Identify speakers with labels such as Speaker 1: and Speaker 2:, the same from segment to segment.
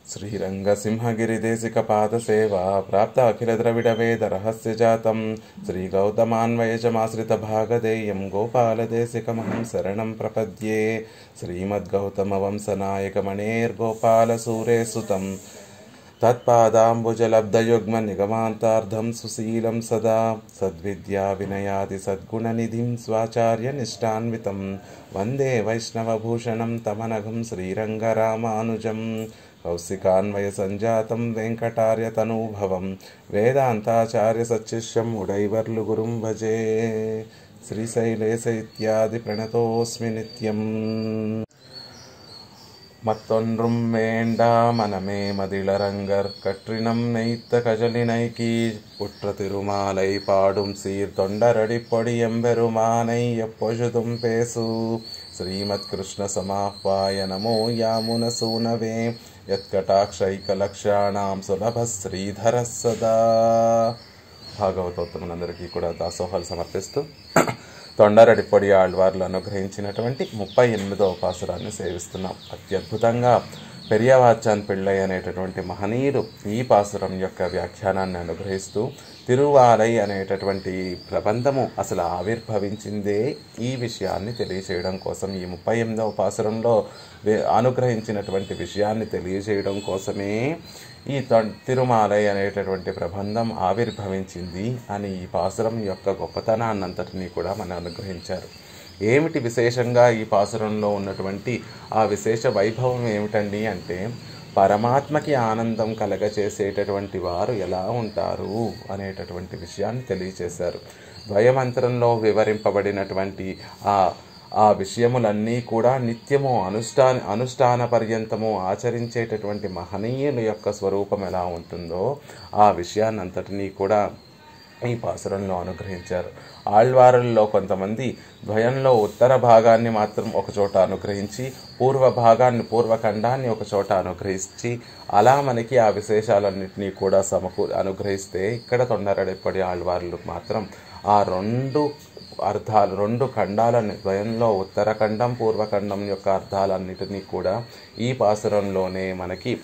Speaker 1: श्रीरङ्गसिंहगिरिदेशिकपादसेवा प्राप्त अखिलद्रविडवेदरहस्यजातं श्रीगौतमान्वयजमाश्रितभागधेयं गोपालदेशिकमहं शरणं प्रपद्ये। श्रीमद्गौतमवंशनायकमणेर्गोपालसूरेसुतं तत्पादाम्बुजलब्धयुग्मनिगमान्तार्धं सुशीलं सदा सद्विद्याविनयादिसद्गुणनिधिं स्वाचार्यनिष्ठान्वितं वन्दे वैष्णवभूषणं तमनघं श्रीरङ्गरामानुजम्। कौशिकान्वयसञ्जातं वेङ्कटार्यतनूभवं वेदान्ताचार्यसच्शिष्यम् उडैवर्लुगुरुं भजे। श्रीशैलेश इत्यादि प्रणतोऽस्मि नित्यम्। மத்தொன்றும் வேண்டா மனமே மதிளரங்கர் கற்றினம் நெய்த்த கஜலினைக்கி உற்ற திருமாலை பாடும் சீர் தொண்டரடிப்பொடி எம்பெருமானை எப்பொழுதும் பேசு। శ్రీమత్ కృష్ణ సమాహ్వాయ నమో యామునసూనవే యత్కటాక్షైకలక్షాణాం సులభ శ్రీధర సదా। భాగవతోత్తములందరికీ కూడా దాసోహాలు సమర్పిస్తూ తొండరడిపొడి ఆళ్వార్లు అనుగ్రహించినటువంటి 38వ పాసురాన్ని సేవిస్తున్నాం. అత్యద్భుతంగా పెరియవాచాన్ పిళ్ళై అనేటటువంటి మహనీయుడు ఈ పాసురం యొక్క వ్యాఖ్యానాన్ని అనుగ్రహిస్తూ తిరువాలై అనేటటువంటి ప్రబంధము అసలు ఆవిర్భవించిందే ఈ విషయాన్ని తెలియజేయడం కోసం, ఈ 38వ పాసురంలో అనుగ్రహించినటువంటి విషయాన్ని తెలియజేయడం కోసమే ఈ తిరుమాలై అనేటటువంటి ప్రబంధం ఆవిర్భవించింది అని ఈ పాసురం యొక్క గొప్పతనాన్నంతటినీ కూడా మనం అనుగ్రహించారు. ఏమిటి విశేషంగా ఈ పాసురంలో ఉన్నటువంటి ఆ విశేష వైభవం ఏమిటండి అంటే, పరమాత్మకి ఆనందం కలగచేసేటటువంటి వారు ఎలా ఉంటారు అనేటటువంటి విషయాన్ని తెలియచేశారు. ద్వయమంత్రంలో వివరింపబడినటువంటి ఆ విషయములన్నీ కూడా నిత్యము అనుష్ఠాన పర్యంతము ఆచరించేటటువంటి మహనీయుల యొక్క స్వరూపం ఎలా ఉంటుందో ఆ విషయాన్ని అంతటినీ కూడా ఈ పాసురంలో అనుగ్రహించారు. ఆళ్వారుల్లో కొంతమంది ద్వయంలో ఉత్తర భాగాన్ని మాత్రం ఒకచోట అనుగ్రహించి పూర్వఖండాన్ని ఒకచోట అనుగ్రహించి అలా మనకి ఆ విశేషాలన్నింటినీ కూడా అనుగ్రహిస్తే, ఇక్కడ తొండరడిపొడి ఆళ్వార్లు మాత్రం ఆ రెండు ఖండాలని, ద్వయంలో ఉత్తరఖండం పూర్వఖండం యొక్క అర్థాలన్నిటినీ కూడా ఈ పాసురంలోనే మనకి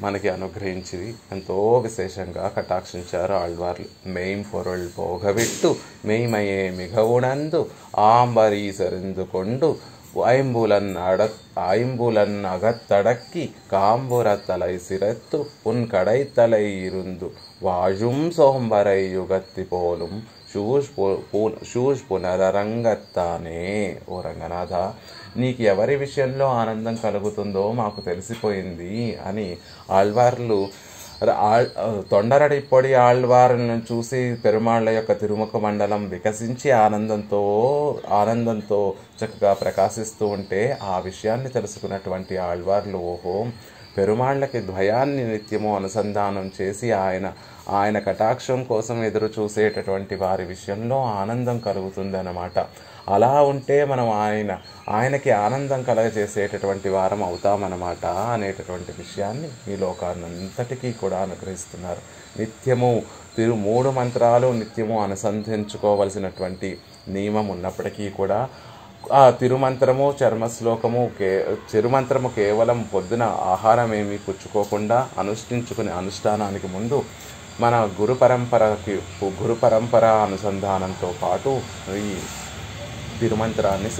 Speaker 1: మనకి అనుగ్రహించి ఎంతో విశేషంగా కటాక్షించారు ఆళ్వార్లు. మెయిం పొరుள் పోగవిట్టు మెయిమయే మిగవునందు ఆంబరీసరిందుకొండు ஐம்புலன் அகத்தடக்கி காம்புரத்தலை சிரத்து உன் கடைத்தலை இருந்து வாழும் சோம்பரை யுகத்தி போலும் షూష్ పునరంగత్తానే. ఓ రంగనాథ, నీకు ఎవరి విషయంలో ఆనందం కలుగుతుందో మాకు తెలిసిపోయింది అని ఆళ్వార్లు తొండరడిపొడి ఆళ్వారులను చూసి పెరుమాళ్ల యొక్క తిరుముఖ మండలం వికసించి ఆనందంతో చక్కగా ప్రకాశిస్తూ ఉంటే ఆ విషయాన్ని తెలుసుకున్నటువంటి ఆళ్వార్లు, ఓహో, పెరుమాళ్లకి ద్వయాన్ని నిత్యము అనుసంధానం చేసి ఆయన కటాక్షం కోసం ఎదురు చూసేటటువంటి వారి విషయంలో ఆనందం కలుగుతుందన్నమాట. అలా ఉంటే మనం ఆయనకి ఆనందం కలగజేసేటటువంటి వారం అవుతామన్నమాట అనేటటువంటి విషయాన్ని ఈ లోకాన్నంతటికీ కూడా అనుగ్రహిస్తున్నారు. నిత్యము 3 మంత్రాలు నిత్యము అనుసంధించుకోవలసినటువంటి నియమం ఉన్నప్పటికీ కూడా ఆ తిరుమంత్రము చిరుమంత్రము కేవలం పొద్దున ఆహారం ఏమీ పుచ్చుకోకుండా అనుష్ఠానానికి ముందు మన గురు పరంపర అనుసంధానంతో పాటు ఈ తిరుమంత్రాన్ని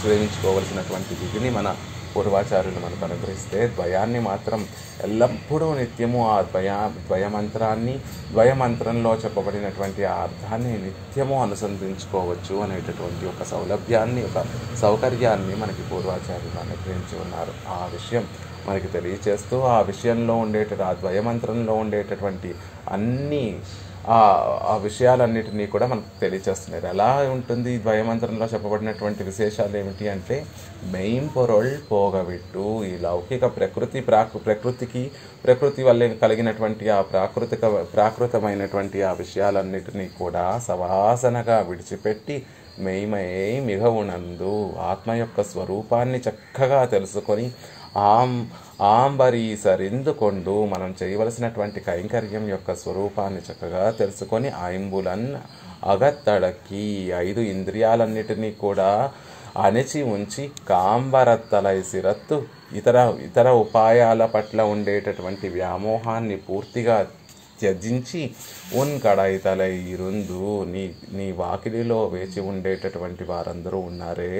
Speaker 1: సేవించుకోవలసినటువంటి విధిని మన పూర్వాచార్యులు మనకు అనుగ్రహిస్తే, ద్వయాన్ని మాత్రం ఎల్లప్పుడూ నిత్యము ఆ ద్వయమంత్రంలో చెప్పబడినటువంటి ఆ అర్థాన్ని నిత్యము అనుసంధించుకోవచ్చు అనేటటువంటి ఒక సౌకర్యాన్ని మనకి పూర్వాచార్యులు అనుగ్రహించి ఉన్నారు. ఆ విషయం మనకి తెలియచేస్తూ ఆ విషయంలో ఆ ద్వయమంత్రంలో ఉండేటటువంటి అన్ని ఆ విషయాలన్నిటినీ కూడా మనకు తెలియచేస్తున్నారు. ఎలా ఉంటుంది ద్వయమంత్రంలో చెప్పబడినటువంటి విశేషాలు ఏమిటి అంటే, మెయిం పొరుள் పోగవిట్టు, ఈ లౌకిక ప్రకృతి వల్ల కలిగినటువంటి ఆ ప్రాకృతమైనటువంటి ఆ విషయాలన్నిటినీ కూడా సవాసనగా విడిచిపెట్టి మెయిమయే మిగవునందు ఆత్మ యొక్క స్వరూపాన్ని చక్కగా తెలుసుకొని ఆంబరీసరిందుకొండు, మనం చేయవలసినటువంటి కైంకర్యం యొక్క స్వరూపాన్ని చక్కగా తెలుసుకొని ఐంబులన్ అగత్తడకి, 5 ఇంద్రియాలన్నిటినీ కూడా అణిచి ఉంచి కాంబరత్తలై సిరత్తు ఇతర ఉపాయాల పట్ల ఉండేటటువంటి వ్యామోహాన్ని పూర్తిగా త్యజించి కడైతలై ఇరుందు నీ వాకిలిలో వేచి ఉండేటటువంటి వారందరూ ఉన్నారే,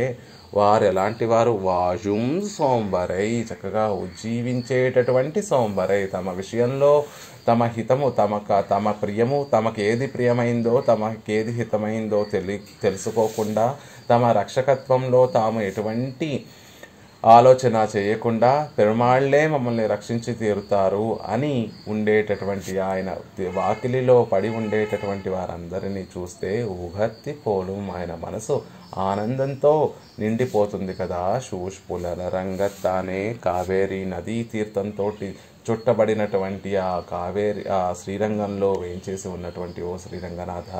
Speaker 1: వారు ఎలాంటి వారు? వాజుం సోంబరై, చక్కగా ఉజ్జీవించేటటువంటి సోంబరై, తమ విషయంలో తమ హితము తమ ప్రియము తమకేది ప్రియమైందో తమకేది హితమైందో తెలుసుకోకుండా తమ రక్షకత్వంలో తాము ఎటువంటి ఆలోచన చేయకుండా పెరుమాళ్లే మమ్మల్ని రక్షించి తీరుతారు అని ఉండేటటువంటి ఆయన వాకిలిలో పడి ఉండేటటువంటి వారందరినీ చూస్తే ఊహత్తి పోలు ఆయన మనసు ఆనందంతో నిండిపోతుంది కదా. శూష్పులర రంగత్తానే కావేరీ నదీ తీర్థంతో చుట్టబడినటువంటి ఆ కావేరి ఆ శ్రీరంగంలో వేంచేసి ఉన్నటువంటి ఓ శ్రీరంగనాథ,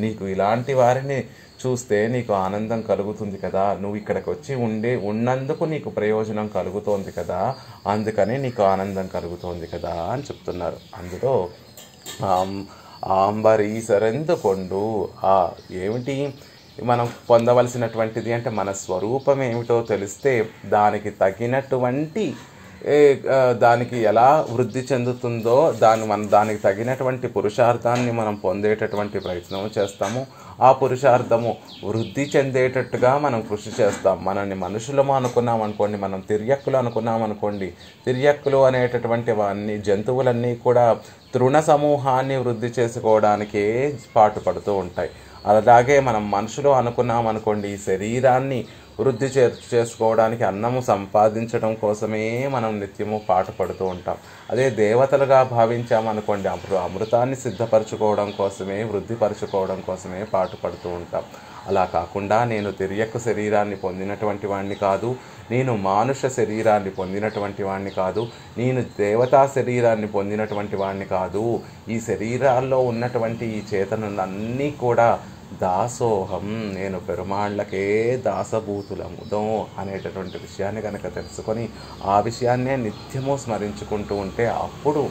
Speaker 1: నీకు ఇలాంటి వారిని చూస్తే నీకు ఆనందం కలుగుతుంది కదా, నువ్వు ఇక్కడికి వచ్చి ఉన్నందుకు నీకు ప్రయోజనం కలుగుతోంది కదా, అందుకని నీకు ఆనందం కలుగుతోంది కదా అని చెప్తున్నారు. అందులో ఆంబరీసరెందుకొండు ఏమిటి మనం పొందవలసినటువంటిది అంటే మన స్వరూపం ఏమిటో తెలిస్తే దానికి తగినటువంటి దానికి ఎలా వృద్ధి చెందుతుందో దానికి తగినటువంటి పురుషార్థాన్ని మనం పొందేటటువంటి ప్రయత్నం చేస్తాము. ఆ పురుషార్థము వృద్ధి చెందేటట్టుగా మనం కృషి చేస్తాం. మనల్ని మనుషులము అనుకున్నాం అనుకోండి, మనం తిర్యక్కులు అనుకున్నాం అనుకోండి, తిర్యక్కులు అనేటటువంటి జంతువులన్నీ కూడా తృణ సమూహాన్ని వృద్ధి చేసుకోవడానికే పాటుపడుతూ ఉంటాయి. అలాగే మనం మనుషులు అనుకున్నాం అనుకోండి, ఈ శరీరాన్ని వృద్ధి చేసుకోవడానికి అన్నము సంపాదించడం కోసమే మనం నిత్యము పాటుపడుతూ ఉంటాం. అదే దేవతలుగా భావించామనుకోండి, అమృతాన్ని సిద్ధపరచుకోవడం కోసమే వృద్ధిపరచుకోవడం కోసమే పాటుపడుతూ ఉంటాం. అలా కాకుండా నేను తిరియక్కు శరీరాన్ని పొందినటువంటి వాడిని కాదు, నేను మానుష శరీరాన్ని పొందినటువంటి వాడిని కాదు, నేను దేవతా శరీరాన్ని పొందినటువంటి వాడిని కాదు, ఈ శరీరాల్లో ఉన్నటువంటి ఈ చేతనలన్నీ కూడా దాసోహం, నేను పెరుమాళ్ళకే దాసభూతులముదో అనేటటువంటి విషయాన్ని కనుక తెలుసుకొని ఆ విషయాన్నే నిత్యము స్మరించుకుంటూ ఉంటే అప్పుడు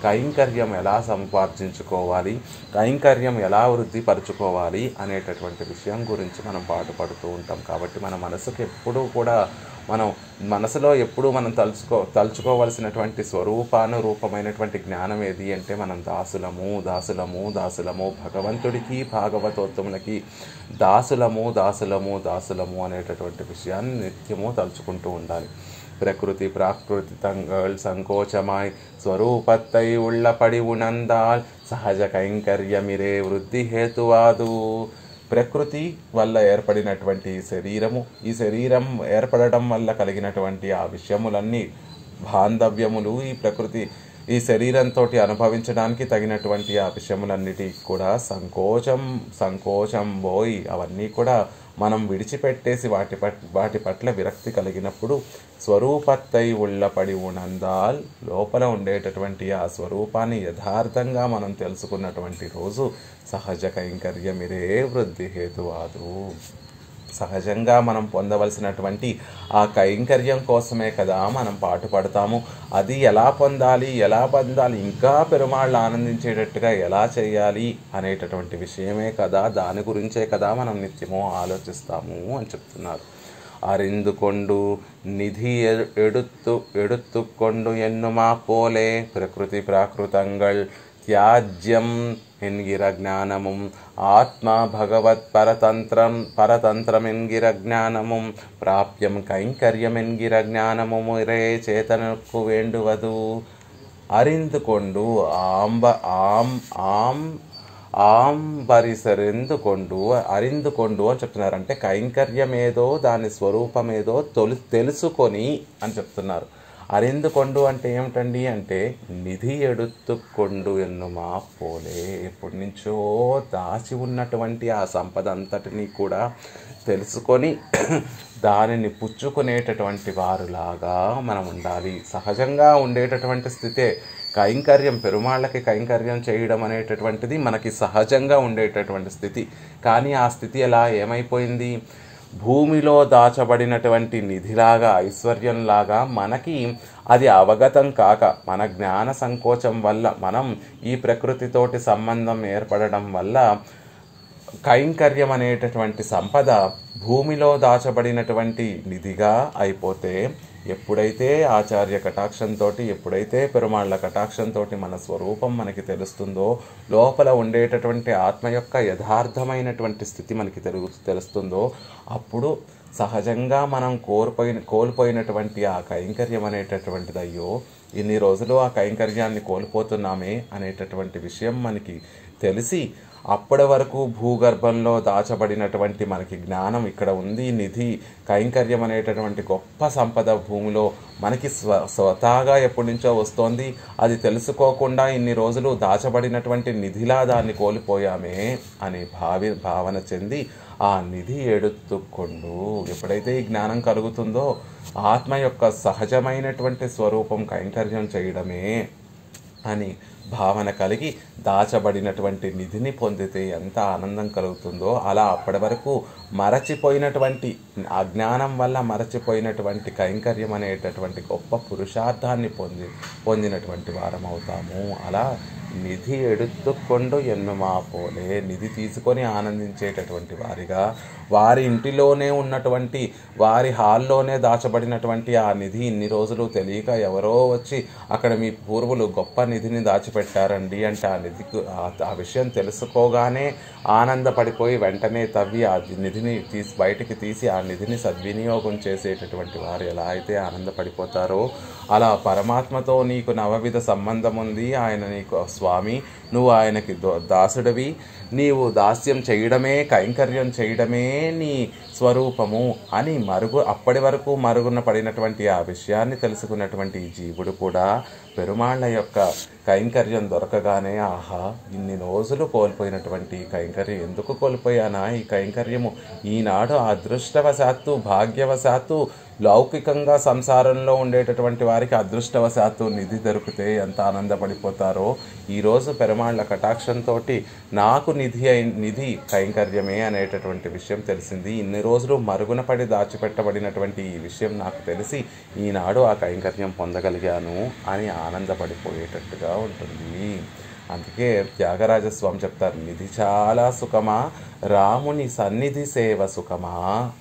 Speaker 1: కైంకర్యం ఎలా సంపాదించుకోవాలి, కైంకర్యం ఎలా వృద్ధిపరచుకోవాలి అనేటటువంటి విషయం గురించి మనం పాటుపడుతూ ఉంటాం. కాబట్టి మన మనసుకు ఎప్పుడూ కూడా మనసులో ఎప్పుడూ మనం తలుచుకోవలసినటువంటి స్వరూపానురూపమైనటువంటి జ్ఞానం ఏది అంటే మనం దాసులము దాసులము దాసులము, భగవంతుడికి భాగవతోత్తములకి దాసులము దాసులము దాసులము అనేటటువంటి విషయాన్ని నిత్యము తలుచుకుంటూ ఉండాలి. ప్రకృతి ప్రాకృతి తంగళ్ సంకోచమాయ్ స్వరూపత్తై ఉళ్ళపడి ఉనందాల్ సహజ కైంకర్యమిరే వృద్ధి హేతువాదు. ప్రకృతి వల్ల ఏర్పడినటువంటి శరీరము, ఈ శరీరం ఏర్పడడం వల్ల కలిగినటువంటి ఆ విషయములన్నీ బాంధవ్యములు, ఈ శరీరంతో అనుభవించడానికి తగినటువంటి ఆ విషయములన్నిటి కూడా సంకోచం పోయి అవన్నీ కూడా మనం విడిచిపెట్టేసి వాటి పట్ల విరక్తి కలిగినప్పుడు స్వరూపత్తై ఉళ్ళపడి ఉనందాల్, లోపల ఉండేటటువంటి ఆ స్వరూపాన్ని యథార్థంగా మనం తెలుసుకున్నటువంటి రోజు సహజ కైంకర్యమిరే వృద్ధి హేతువాదు. సహజంగా మనం పొందవలసినటువంటి ఆ కైంకర్యం కోసమే కదా మనం పాటుపడతాము. అది ఎలా పొందాలి, ఇంకా పెరుమాళ్ళు ఆనందించేటట్టుగా ఎలా చేయాలి అనేటటువంటి విషయమే కదా, దాని గురించే కదా మనం నిత్యము ఆలోచిస్తాము అని చెప్తున్నారు. అరిందుకొండు నిధి ఎడుత్తుకొండు ఎన్నుమా పోలే ప్రకృతి ప్రాకృతంగళ్ త్యాజ్యం ఎన్గిర జ్ఞానముం ఆత్మ భగవత్ పరతంత్రం ఎన్గిర జ్ఞానముం ప్రాప్యం కైంకర్యం ఎన్గిర జ్ఞానము రే చేతనకు వేండువదు. అరిందుకొండు ఆంబరిసరెందుకొండు అరిందుకొండు అని చెప్తున్నారు. అంటే కైంకర్యం ఏదో దాని స్వరూపం ఏదో తెలుసుకొని అని చెప్తున్నారు. అరిందుకొండు అంటే ఏమిటండి అంటే నిధి ఎడుత్తుకొండు ఎన్నుమా పోలే, ఎప్పటి నుంచో దాచి ఉన్నటువంటి ఆ సంపద అంతటినీ కూడా తెలుసుకొని దానిని పుచ్చుకునేటటువంటి వారులాగా మనం ఉండాలి. సహజంగా ఉండేటటువంటి స్థితే కైంకర్యం, పెరుమాళ్ళకి కైంకర్యం చేయడం అనేటటువంటిది మనకి సహజంగా ఉండేటటువంటి స్థితి. కానీ ఆ స్థితి ఎలా ఏమైపోయింది, భూమిలో దాచబడినటువంటి నిధిలాగా ఐశ్వర్యంలాగా మనకి అది అవగతం కాక మన జ్ఞాన సంకోచం వల్ల మనం ఈ ప్రకృతితోటి సంబంధం ఏర్పడడం వల్ల కైంకర్యం అనేటటువంటి సంపద భూమిలో దాచబడినటువంటి నిధిగా అయిపోతే, ఎప్పుడైతే ఆచార్య కటాక్షంతో, ఎప్పుడైతే పెరుమాళ్ళ కటాక్షంతో మన స్వరూపం మనకి తెలుస్తుందో, లోపల ఉండేటటువంటి ఆత్మ యొక్క యథార్థమైనటువంటి స్థితి మనకి తెలుస్తుందో, అప్పుడు సహజంగా మనం కోల్పోయినటువంటి ఆ కైంకర్యం అనేటటువంటిది, అయ్యో ఇన్ని రోజులు ఆ కైంకర్యాన్ని కోల్పోతున్నామే అనేటటువంటి విషయం మనకి తెలిసి, అప్పటి వరకు భూగర్భంలో దాచబడినటువంటి మనకి జ్ఞానం ఇక్కడ ఉంది, నిధి కైంకర్యం అనేటటువంటి గొప్ప సంపద భూమిలో మనకి స్వతహాగా ఎప్పటి నుంచో వస్తోంది, అది తెలుసుకోకుండా ఇన్ని రోజులు దాచబడినటువంటి నిధిలా దాన్ని కోల్పోయామే అని భావన చెంది ఆ నిధి ఎడుతుక్కొండు. ఎప్పుడైతే ఈ జ్ఞానం కలుగుతుందో, ఆత్మ యొక్క సహజమైనటువంటి స్వరూపం కైంకర్యం చేయడమే అని భావన కలిగి దాచబడినటువంటి నిధిని పొందితే ఎంత ఆనందం కలుగుతుందో, అలా అప్పటి వరకు మరచిపోయినటువంటి అజ్ఞానం వల్ల మరచిపోయినటువంటి కైంకర్యం అనేటటువంటి గొప్ప పురుషార్థాన్ని పొందినటువంటి వారం అవుతాము. అలా నిధి ఎడుతుక్కొండు ఎన్నుమా పోలే, నిధి తీసుకొని ఆనందించేటటువంటి వారిగా, వారి ఇంటిలోనే ఉన్నటువంటి, వారి హాల్లోనే దాచబడినటువంటి ఆ నిధి ఇన్ని రోజులు తెలియక ఎవరో వచ్చి అక్కడ మీ పూర్వులు గొప్ప నిధిని దాచిపెట్టారండి అంటే, ఆ నిధికి ఆ విషయం తెలుసుకోగానే ఆనందపడిపోయి వెంటనే తవ్వి ఆ నిధిని బయటికి తీసి ఆ నిధిని సద్వినియోగం చేసేటటువంటి వారు ఎలా అయితే ఆనందపడిపోతారో, అలా పరమాత్మతో నీకు నవవిధ సంబంధం ఉంది, ఆయన నీకు స్వామి, నువ్వు ఆయనకి దాసుడివి, నీవు దాస్యం చేయడమే, కైంకర్యం చేయడమే నీ స్వరూపము అని అప్పటి వరకు మరుగున పడినటువంటి ఆ విషయాన్ని తెలుసుకున్నటువంటి జీవుడు కూడా పెరుమాళ్ళ యొక్క కైంకర్యం దొరకగానే, ఆహా ఇన్ని రోజులు కోల్పోయినటువంటి కైంకర్యం ఎందుకు కోల్పోయానా, ఈ కైంకర్యము ఈనాడు అదృష్టవశాత్తు భాగ్యవశాత్తు లౌకికంగా సంసారంలో ఉండేటటువంటి వారికి అదృష్టవశాత్తు నిధి దొరికితే ఎంత ఆనందపడిపోతారో, ఈరోజు పెరుమాళ్ళ కటాక్షంతో నాకు నిధి కైంకర్యమే అనేటటువంటి విషయం తెలిసింది, ఇన్ని రోజులు మరుగున పడి దాచిపెట్టబడినటువంటి ఈ విషయం నాకు తెలిసి ఈనాడు ఆ కైంకర్యం పొందగలిగాను అని ఆనందపడిపోయేటట్టుగా ఉంటుంది. అందుకే త్యాగరాజస్వామి చెప్తారు, నిధి చాలా సుఖమా, రాముని సన్నిధి సేవ సుఖమా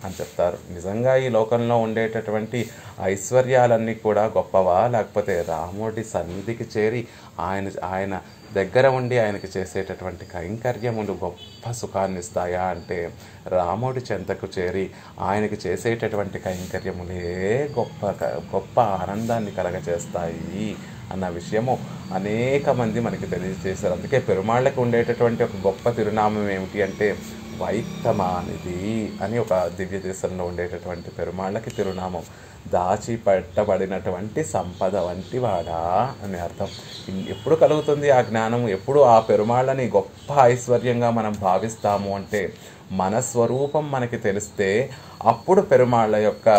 Speaker 1: అని చెప్తారు. నిజంగా ఈ లోకంలో ఉండేటటువంటి ఐశ్వర్యాలన్నీ కూడా గొప్పవా, లేకపోతే రాముడి సన్నిధికి చేరి ఆయన దగ్గర ఉండి ఆయనకి చేసేటటువంటి కైంకర్యములు గొప్ప సుఖాన్ని ఇస్తాయా అంటే, రాముడి చెంతకు చేరి ఆయనకి చేసేటటువంటి కైంకర్యములే గొప్ప ఆనందాన్ని కలగచేస్తాయి అన్న విషయము అనేక మంది మనకి తెలియజేశారు. అందుకే పెరుమాళ్ళకి ఉండేటటువంటి ఒక గొప్ప తిరునామం ఏమిటి అంటే వైత్తమానిది అని ఒక దివ్య దేశంలో ఉండేటటువంటి పెరుమాళ్ళకి తిరునామం. దాచిపెట్టబడినటువంటి సంపద వంటి వాడా అని అర్థం. ఎప్పుడు కలుగుతుంది ఆ జ్ఞానం, ఎప్పుడు ఆ పెరుమాళ్ళని గొప్ప ఐశ్వర్యంగా మనం భావిస్తాము అంటే, మన స్వరూపం మనకి తెలిస్తే అప్పుడు పెరుమాళ్ళ యొక్క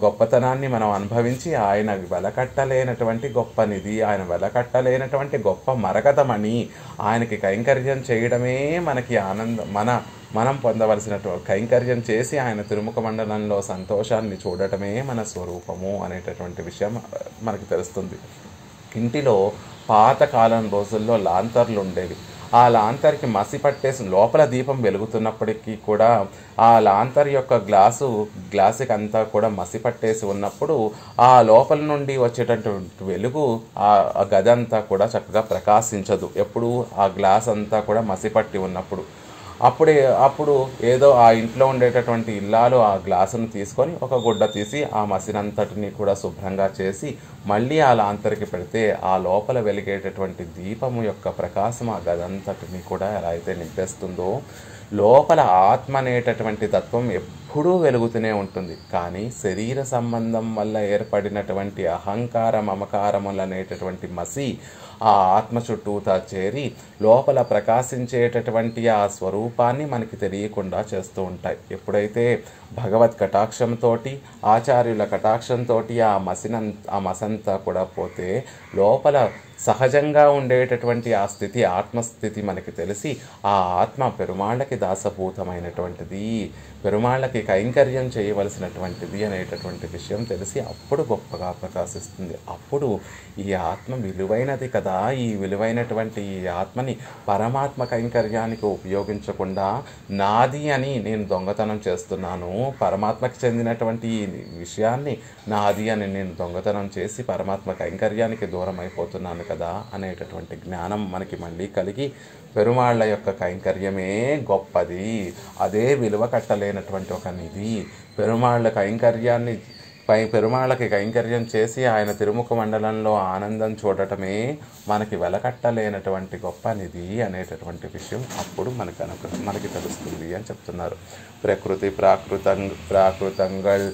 Speaker 1: గొప్పతనాన్ని మనం అనుభవించి, ఆయన వెలకట్టలేనటువంటి గొప్ప నిధి, ఆయన వెలకట్టలేనటువంటి గొప్ప మరకతమని, ఆయనకి కైంకర్యం చేయడమే మనకి ఆనందం, మనం పొందవలసినటువంటి కైంకర్యం చేసి ఆయన తిరుముఖ మండలంలో సంతోషాన్ని చూడటమే మన స్వరూపము అనేటటువంటి విషయం మనకి తెలుస్తుంది. ఇంటిలో పాతకాలం రోజుల్లో లాంతర్లు ఉండేవి. ఆ లాంతర్కి మసి పట్టేసి లోపల దీపం వెలుగుతున్నప్పటికీ కూడా ఆ లాంతర్ యొక్క గ్లాసుకి అంతా కూడా మసి పట్టేసి ఉన్నప్పుడు ఆ లోపల నుండి వచ్చేటటువంటి వెలుగు ఆ గదంతా కూడా చక్కగా ప్రకాశించదు. ఎప్పుడు ఆ గ్లాస్ అంతా కూడా మసి పట్టి ఉన్నప్పుడు అప్పుడు ఏదో ఆ ఇంట్లో ఉండేటటువంటి ఇల్లాలు ఆ గ్లాసును తీసుకొని ఒక గుడ్డ తీసి ఆ మసినంతటిని కూడా శుభ్రంగా చేసి మళ్ళీ ఆ లాంతరికి పెడితే ఆ లోపల వెలిగేటటువంటి దీపము యొక్క ప్రకాశం ఆ గదంతటిని కూడా ఎలా అయితే నింపేస్తుందో, లోపల ఆత్మ అనేటటువంటి తత్వం ఎప్పుడూ వెలుగుతూనే ఉంటుంది. కానీ శరీర సంబంధం వల్ల ఏర్పడినటువంటి అహంకార మమకారములు అనేటటువంటి మసి ఆ ఆత్మ చుట్టూతా చేరి లోపల ప్రకాశించేటటువంటి ఆ స్వరూపాన్ని మనకి తెలియకుండా చేస్తూ ఉంటాయి. ఎప్పుడైతే భగవత్ కటాక్షంతో, ఆచార్యుల కటాక్షంతో ఆ మసంతా కూడా పోతే లోపల సహజంగా ఉండేటటువంటి ఆ స్థితి, ఆత్మస్థితి మనకి తెలిసి ఆ ఆత్మ పెరుమాళ్ళకి దాసభూతమైనటువంటిది, పెరుమాళ్ళకి కైంకర్యం చేయవలసినటువంటిది అనేటటువంటి విషయం తెలిసి అప్పుడు గొప్పగా ప్రకాశిస్తుంది. అప్పుడు ఈ ఆత్మ విలువైనది కదా, ఈ విలువైనటువంటి ఈ ఆత్మని పరమాత్మ కైంకర్యానికి ఉపయోగించకుండా నాది అని నేను దొంగతనం చేస్తున్నాను, పరమాత్మకి చెందినటువంటి ఈ విషయాన్ని నాది అని నేను దొంగతనం చేసి పరమాత్మ కైంకర్యానికి దూరం అయిపోతున్నాను కదా అనేటటువంటి జ్ఞానం మనకి మళ్ళీ కలిగి పెరుమాళ్ళ యొక్క కైంకర్యమే గొప్పది, అదే విలువ కట్టలేనటువంటి ఒక నిధి, పెరుమాళ్ళకి కైంకర్యం చేసి ఆయన తిరుముఖ మండలంలో ఆనందం చూడటమే మనకి వెలకట్టలేనటువంటి గొప్ప నిధి అనేటటువంటి విషయం అప్పుడు మనకి తెలుస్తుంది అని చెప్తున్నారు. ప్రకృతి ప్రాకృతంగల్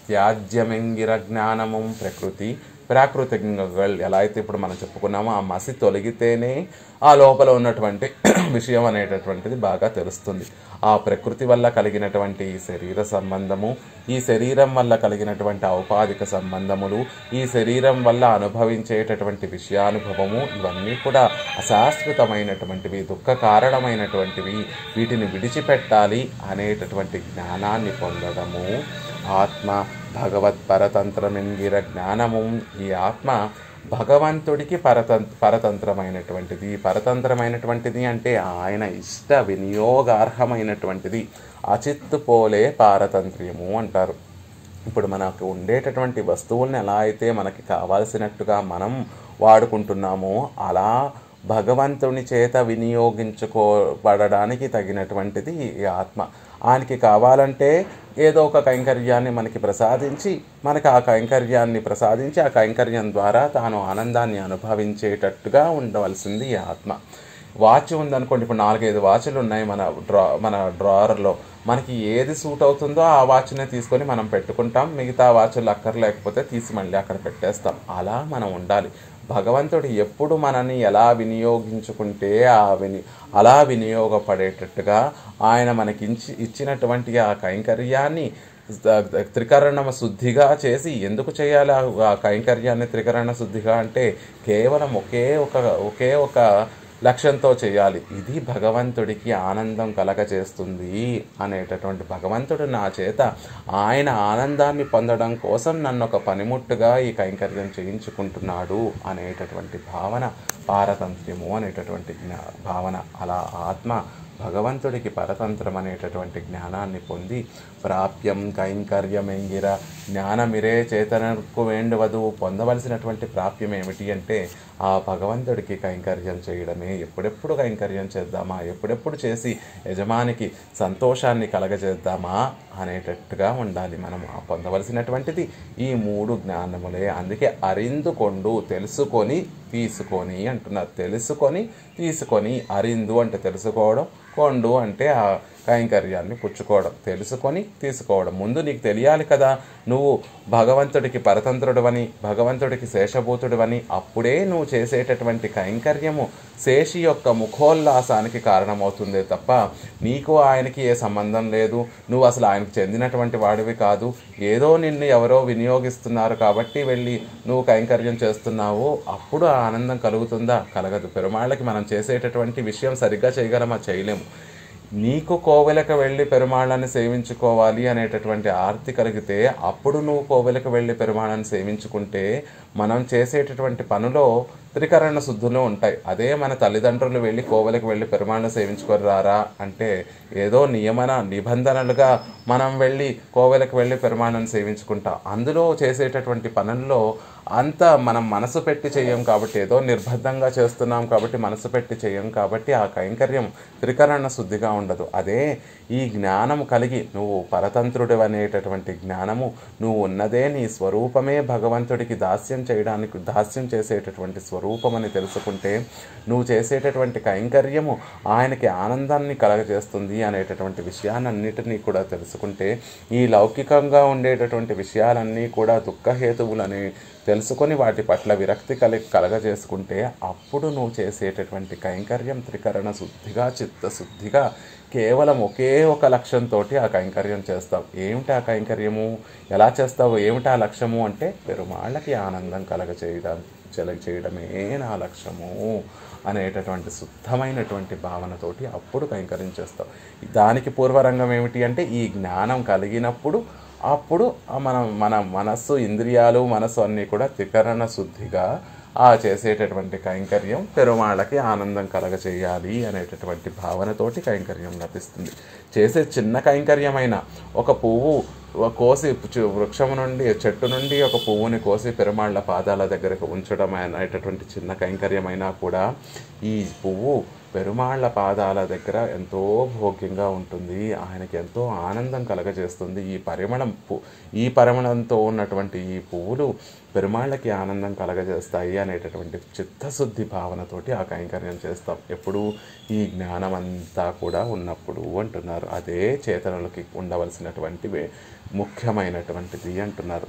Speaker 1: త్యాజ్యమెంగిర జ్ఞానము. ప్రకృతి ప్రాకృతికంగా ఎలా అయితే ఇప్పుడు మనం చెప్పుకున్నామో ఆ మసి తొలగితేనే ఆ లోపల ఉన్నటువంటి విషయం అనేటటువంటిది బాగా తెలుస్తుంది. ఆ ప్రకృతి వల్ల కలిగినటువంటి ఈ శరీర సంబంధము, ఈ శరీరం వల్ల కలిగినటువంటి ఔపాధిక సంబంధములు, ఈ శరీరం వల్ల అనుభవించేటటువంటి విషయానుభవము, ఇవన్నీ కూడా అశాశ్వతమైనటువంటివి, దుఃఖ కారణమైనటువంటివి, వీటిని విడిచిపెట్టాలి అనేటటువంటి జ్ఞానాన్ని పొందడము ఆత్మ భగవత్ పరతంత్రమెంగిర జ్ఞానము. ఈ ఆత్మ భగవంతుడికి పరతంత్రమైనటువంటిది. పరతంత్రమైనటువంటిది అంటే ఆయన ఇష్ట వినియోగార్హమైనటువంటిది. అచిత్తు పోలే పారతంత్ర్యము అంటారు. ఇప్పుడు మనకు ఉండేటటువంటి వస్తువుల్ని ఎలా అయితే మనకి కావాల్సినట్టుగా మనం వాడుకుంటున్నామో అలా భగవంతుని చేత వినియోగించుకోబడడానికి తగినటువంటిది ఈ ఆత్మ. ఆయనకి కావాలంటే ఏదో ఒక కైంకర్యాన్ని మనకి ప్రసాదించి, మనకి ఆ కైంకర్యాన్ని ప్రసాదించి ఆ కైంకర్యం ద్వారా తాను ఆనందాన్ని అనుభవించేటట్టుగా ఉండవలసింది ఈ ఆత్మ. వాచ్ ఉందనుకోండి, ఇప్పుడు 4-5 వాచ్లు ఉన్నాయి మన డ్రావర్లో, మనకి ఏది సూట్ అవుతుందో ఆ వాచ్నే తీసుకొని మనం పెట్టుకుంటాం, మిగతా వాచ్లు అక్కర్లేకపోతే తీసి మళ్ళీ అక్కడ పెట్టేస్తాం. అలా మనం ఉండాలి. భగవంతుడు ఎప్పుడు మనని ఎలా వినియోగించుకుంటే అలా వినియోగపడేటట్టుగా ఆయన మనకి ఇచ్చినటువంటి ఆ కైంకర్యాన్ని త్రికరణ శుద్ధిగా చేసి, ఎందుకు చేయాలి ఆ కైంకర్యాన్ని త్రికరణ శుద్ధిగా అంటే కేవలం ఒకే ఒక లక్ష్యంతో చేయాలి. ఇది భగవంతుడికి ఆనందం కలగజేస్తుంది అనేటటువంటి, భగవంతుడు నా చేత ఆయన ఆనందాన్ని పొందడం కోసం నన్ను ఒక పనిముట్టుగా ఈ కైంకర్యం చేయించుకుంటున్నాడు అనేటటువంటి భావన పారతంత్ర్యము అనేటటువంటి భావన. అలా ఆత్మ భగవంతుడికి పరతంత్రం అనేటటువంటి జ్ఞానాన్ని పొంది ప్రాప్యం కైంకర్యమెంగిర జ్ఞానమిరే చేతనకు వేండువదు. పొందవలసినటువంటి ప్రాప్యం ఏమిటి అంటే ఆ భగవంతుడికి కైంకర్యం చేయడమే. ఎప్పుడెప్పుడు కైంకర్యం చేద్దామా, ఎప్పుడెప్పుడు చేసి యజమానికి సంతోషాన్ని కలగజేద్దామా అనేటట్టుగా ఉండాలి. మనం పొందవలసినటువంటిది ఈ 3 జ్ఞానములే. అందుకే అరిందుకొండు, తెలుసుకొని తీసుకొని అంటున్నారు. తెలుసుకొని తీసుకొని, అరిందు అంటే తెలుసుకోవడం, కొండు అంటే ఆ కైంకర్యాన్ని పుచ్చుకోవడం. తెలుసుకొని తీసుకోవడం. ముందు నీకు తెలియాలి కదా నువ్వు భగవంతుడికి పరతంత్రుడివని, భగవంతుడికి శేషభూతుడివని. అప్పుడే నువ్వు చేసేటటువంటి కైంకర్యము శేషి యొక్క ముఖోల్లాసానికి కారణమవుతుందే తప్ప నీకు ఆయనకి ఏ సంబంధం లేదు. నువ్వు అసలు ఆయనకు చెందినటువంటి వాడివి కాదు. ఏదో నిన్ను ఎవరో వినియోగిస్తున్నారు కాబట్టి వెళ్ళి నువ్వు కైంకర్యం చేస్తున్నావు. అప్పుడు ఆ ఆనందం కలుగుతుందా? కలగదు. పెరుమాళ్ళకి మనం చేసేటటువంటి విషయం సరిగ్గా చేయగలమా? చేయలేము. నీకు కోవెలకు వెళ్ళి పెరుమాళ్ళని సేవించుకోవాలి అనేటటువంటి ఆర్తి కలిగితే అప్పుడు నువ్వు కోవెలకు వెళ్ళి పెరుమాళ్ళని సేవించుకుంటే మనం చేసేటటువంటి పనులో త్రికరణ శుద్ధులు ఉంటాయి. అదే మన తల్లిదండ్రులు వెళ్ళి కోవెలకు వెళ్ళి పెరుమాళ్ళని సేవించుకొని రారా అంటే ఏదో నిబంధనలుగా మనం వెళ్ళి కోవెలకు వెళ్ళి పెరుమాళ్ళని సేవించుకుంటాం. అందులో చేసేటటువంటి పనుల్లో అంత మనం మనసు పెట్టి చేయం కాబట్టి, ఏదో నిర్బద్ధంగా చేస్తున్నాం కాబట్టి మనసు పెట్టి చేయం కాబట్టి ఆ కైంకర్యం త్రికరణ శుద్ధిగా ఉండదు. అదే ఈ జ్ఞానము కలిగి నువ్వు పరతంత్రుడు అనేటటువంటి జ్ఞానము, నువ్వు ఉన్నదే నీ స్వరూపమే భగవంతుడికి దాస్యం చేసేటటువంటి స్వరూపమని తెలుసుకుంటే నువ్వు చేసేటటువంటి కైంకర్యము ఆయనకి ఆనందాన్ని కలగజేస్తుంది అనేటటువంటి విషయాలన్నిటినీ కూడా తెలుసుకుంటే ఈ లౌకికంగా ఉండేటటువంటి విషయాలన్నీ కూడా దుఃఖహేతువులని తెలుసుకొని వాటి పట్ల విరక్తి కలగజేసుకుంటే అప్పుడు నువ్వు చేసేటటువంటి కైంకర్యం త్రికరణ శుద్ధిగా, చిత్తశుద్ధిగా కేవలం ఒకే ఒక లక్ష్యంతో ఆ కైంకర్యం చేస్తావు. ఏమిటి ఆ కైంకర్యము? ఎలా చేస్తావు? ఏమిటి ఆ లక్ష్యము అంటే పెరుమాళ్ళకి ఆనందం కలగజేయడం. చేయడమే నా లక్ష్యము అనేటటువంటి శుద్ధమైనటువంటి భావనతోటి అప్పుడు కైంకర్యం చేస్తాం. దానికి పూర్వరంగం ఏమిటి అంటే ఈ జ్ఞానం కలిగినప్పుడు అప్పుడు మన మనస్సు, ఇంద్రియాలు, మనస్సు అన్నీ కూడా త్రికరణ శుద్ధిగా చేసేటటువంటి కైంకర్యం పెరుమాళ్ళకి ఆనందం కలగచేయాలి అనేటటువంటి భావనతోటి కైంకర్యం లభిస్తుంది. చేసే చిన్న కైంకర్యమైన ఒక పువ్వు కోసి వృక్షం నుండి, చెట్టు నుండి ఒక పువ్వుని కోసి పెరుమాళ్ళ పాదాల దగ్గరకు ఉంచడం అనేటటువంటి చిన్న కైంకర్యమైనా కూడా ఈ పువ్వు పెరుమాళ్ళ పాదాల దగ్గర ఎంతో భోగ్యంగా ఉంటుంది, ఆయనకి ఎంతో ఆనందం కలగజేస్తుంది. ఈ పరిమళంతో ఉన్నటువంటి ఈ పువ్వులు పెరుమాళ్ళకి ఆనందం కలగజేస్తాయి అనేటటువంటి చిత్తశుద్ధి భావనతోటి ఆ కైంకర్యం చేస్తాం. ఎప్పుడు ఈ జ్ఞానం అంతా కూడా ఉన్నప్పుడు అంటున్నారు. అదే చేతనులకి ఉండవలసినటువంటి ముఖ్యమైనటువంటిది అంటున్నారు.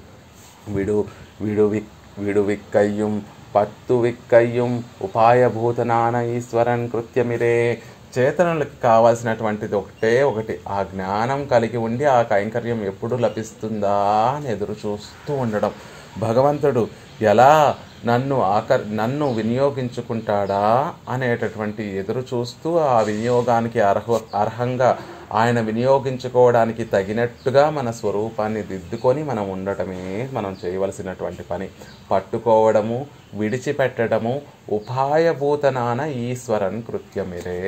Speaker 1: వీడు విక్కయ్యం పత్తు విక్కయ్యం ఉపాయభూతనాన ఈశ్వరన్ కృత్యమిరే. చేతనులకి కావాల్సినటువంటిది ఒకటి, ఆ జ్ఞానం కలిగి ఉండి ఆ కైంకర్యం ఎప్పుడు లభిస్తుందా అని ఎదురు చూస్తూ ఉండడం. భగవంతుడు ఎలా నన్ను వినియోగించుకుంటాడా అనేటటువంటి ఎదురు చూస్తూ ఆ వినియోగానికి అర్హంగా ఆయన వినియోగించుకోవడానికి తగినట్టుగా మన స్వరూపాన్ని దిద్దుకొని మనం ఉండటమే మనం చేయవలసినటువంటి పని. పట్టుకోవడము, విడిచిపెట్టడము ఉపాయభూతనాన ఈశ్వరన్ కృత్యమిరే.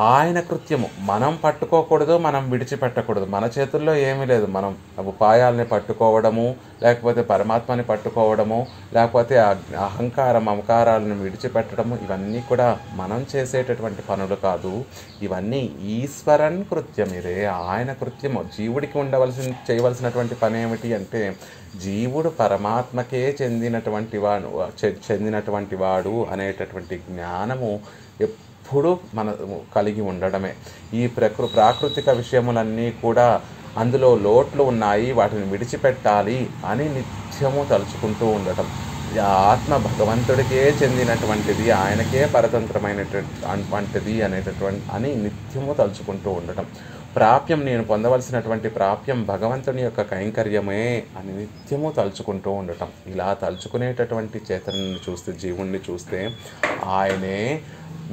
Speaker 1: ఆయన కృత్యము. మనం పట్టుకోకూడదు, మనం విడిచిపెట్టకూడదు. మన చేతుల్లో ఏమీ లేదు. మనం ఉపాయాలని పట్టుకోవడము, లేకపోతే పరమాత్మని పట్టుకోవడము, లేకపోతే అహంకారం మమకారాలను విడిచిపెట్టడము, ఇవన్నీ కూడా మనం చేసేటటువంటి పనులు కాదు. ఇవన్నీ ఈశ్వరన్ కృత్యమిరే, ఆయన కృత్యము. జీవుడికి చేయవలసినటువంటి పని ఏమిటి అంటే జీవుడు పరమాత్మకే చెందినటువంటి వాడు అనేటటువంటి జ్ఞానము ఎప్పుడు మన కలిగి ఉండడమే. ఈ ప్రాకృతిక విషయములన్నీ కూడా అందులో లోట్లు ఉన్నాయి, వాటిని విడిచిపెట్టాలి అని నిత్యము తలుచుకుంటూ ఉండటం. ఆత్మ భగవంతుడికే చెందినటువంటిది, ఆయనకే పరతంత్రమైనటువంటిది అని నిత్యము తలుచుకుంటూ ఉండటం. ప్రాప్యం, నేను పొందవలసినటువంటి ప్రాప్యం భగవంతుని యొక్క కైంకర్యమే అని నిత్యము తలుచుకుంటూ ఉండటం. ఇలా తలుచుకునేటటువంటి చేతనని చూస్తే, జీవుణ్ణి చూస్తే ఆయనే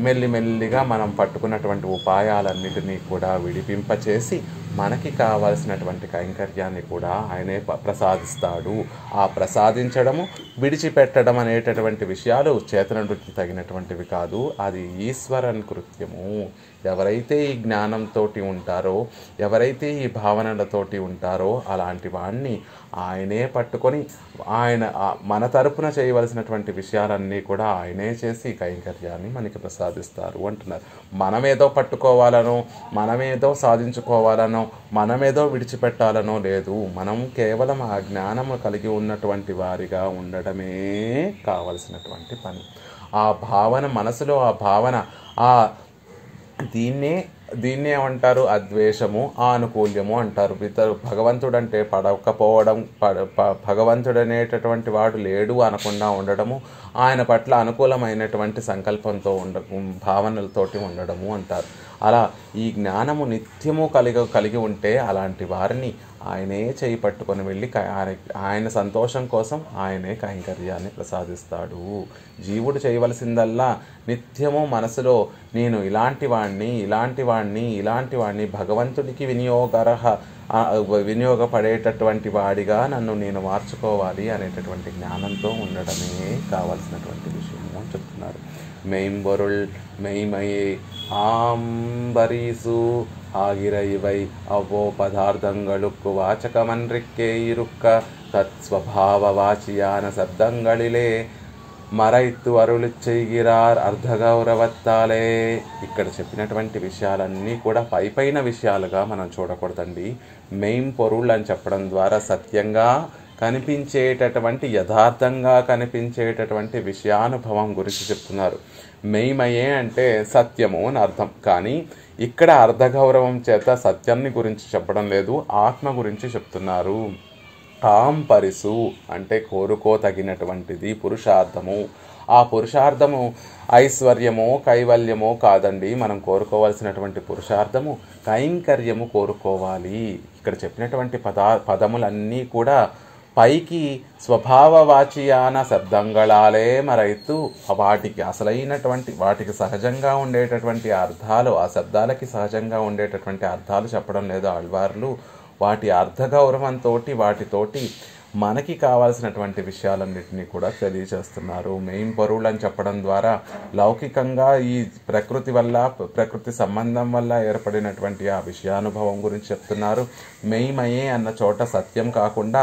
Speaker 1: మెల్లిమెల్లిగా మనం పట్టుకున్నటువంటి ఉపాయాలన్నిటినీ కూడా విడిపింపచేసి మనకి కావాల్సినటువంటి కైంకర్యాన్ని కూడా ఆయనే ప్రసాదిస్తాడు. ఆ ప్రసాదించడము, విడిచిపెట్టడం అనేటటువంటి విషయాలు చేతనుడికి తగినటువంటివి కాదు. అది ఈశ్వరన్ కృత్యము. ఎవరైతే ఈ జ్ఞానంతో ఉంటారో, ఎవరైతే ఈ భావనలతోటి ఉంటారో అలాంటి వాడిని ఆయనే పట్టుకొని ఆయన మన తరపున చేయవలసినటువంటి విషయాలన్నీ కూడా ఆయనే చేసి కైంకర్యాన్ని మనకి ప్రసాదిస్తారు అంటున్నారు. మనమేదో పట్టుకోవాలనో, మనమేదో సాధించుకోవాలనో, మనమేదో విడిచిపెట్టాలనో లేదు. మనం కేవలం ఆ జ్ఞానము కలిగి ఉన్నటువంటి వారిగా ఉండడమే కావలసినటువంటి పని. ఆ భావన మనసులో, ఆ భావన దీన్నే ఏమంటారు? అద్వేషము, ఆనుకూల్యము అంటారు. భగవంతుడు అంటే పడకపోవడం, భగవంతుడు అనేటటువంటి వాడు లేడు అనకుండా ఉండడము, ఆయన పట్ల అనుకూలమైనటువంటి సంకల్పంతో భావనలతోటి ఉండడము అంటారు. అలా ఈ జ్ఞానము నిత్యము కలిగి ఉంటే అలాంటి వారిని ఆయనే చేయి పట్టుకొని వెళ్ళి ఆయన సంతోషం కోసం ఆయనే కైంకర్యాన్ని ప్రసాదిస్తాడు. జీవుడు చేయవలసిందల్లా నిత్యము మనసులో నేను ఇలాంటి వాణ్ణి భగవంతుడికి వినియోగపడేటటువంటి వాడిగా నన్ను నేను మార్చుకోవాలి అనేటటువంటి జ్ఞానంతో ఉండడమే కావాల్సినటువంటి విషయము చెప్తున్నారు. మెయింబొరుల్ మెయిమయే ஆம்பரீசு ஆகிற இவை அவ்வோ பதார்த்தங்களுக்கு வாச்சகமன்றிக்கே இருக்க தத் ஸ்வபாவ வாச்சியான சப்தங்களிலே మరైత్తు అరులు చెయ్యిరార్ అర్ధగౌరవత్తాలే. ఇక్కడ చెప్పినటువంటి విషయాలన్నీ కూడా పైపైన విషయాలుగా మనం చూడకూడదండి. మెయిన్ పొరుళ్ళు అని చెప్పడం ద్వారా సత్యంగా కనిపించేటటువంటి, యథార్థంగా కనిపించేటటువంటి విషయానుభవం గురించి చెప్తున్నారు. మెయిమయే అంటే సత్యము అని అర్థం. కానీ ఇక్కడ అర్ధగౌరవం చేత సత్యాన్ని గురించి చెప్పడం లేదు, ఆత్మ గురించి చెప్తున్నారు. ఆంపరిసు అంటే కోరుకోతగినటువంటిది, పురుషార్థము. ఆ పురుషార్థము ఐశ్వర్యమో కైవల్యమో కాదండి. మనం కోరుకోవాల్సినటువంటి పురుషార్థము కైంకర్యము కోరుకోవాలి. ఇక్కడ చెప్పినటువంటి పదములన్నీ కూడా పైకి స్వభావవాచియాన శబ్దంగళాలే మరైతు వాటికి అసలైనటువంటి వాటికి సహజంగా ఉండేటటువంటి అర్థాలు, ఆ శబ్దాలకి సహజంగా ఉండేటటువంటి అర్థాలు చెప్పడం లేదు ఆళ్వార్లు. వాటి అర్థగౌరవంతో వాటితోటి మనకి కావాల్సినటువంటి విషయాలన్నింటినీ కూడా తెలియచేస్తున్నారు. మెయిన్ పొరుళ్ళు అని చెప్పడం ద్వారా లౌకికంగా ఈ ప్రకృతి వల్ల, ప్రకృతి సంబంధం వల్ల ఏర్పడినటువంటి ఆ విషయానుభవం గురించి చెప్తున్నారు. మెయిమయే అన్న చోట సత్యం కాకుండా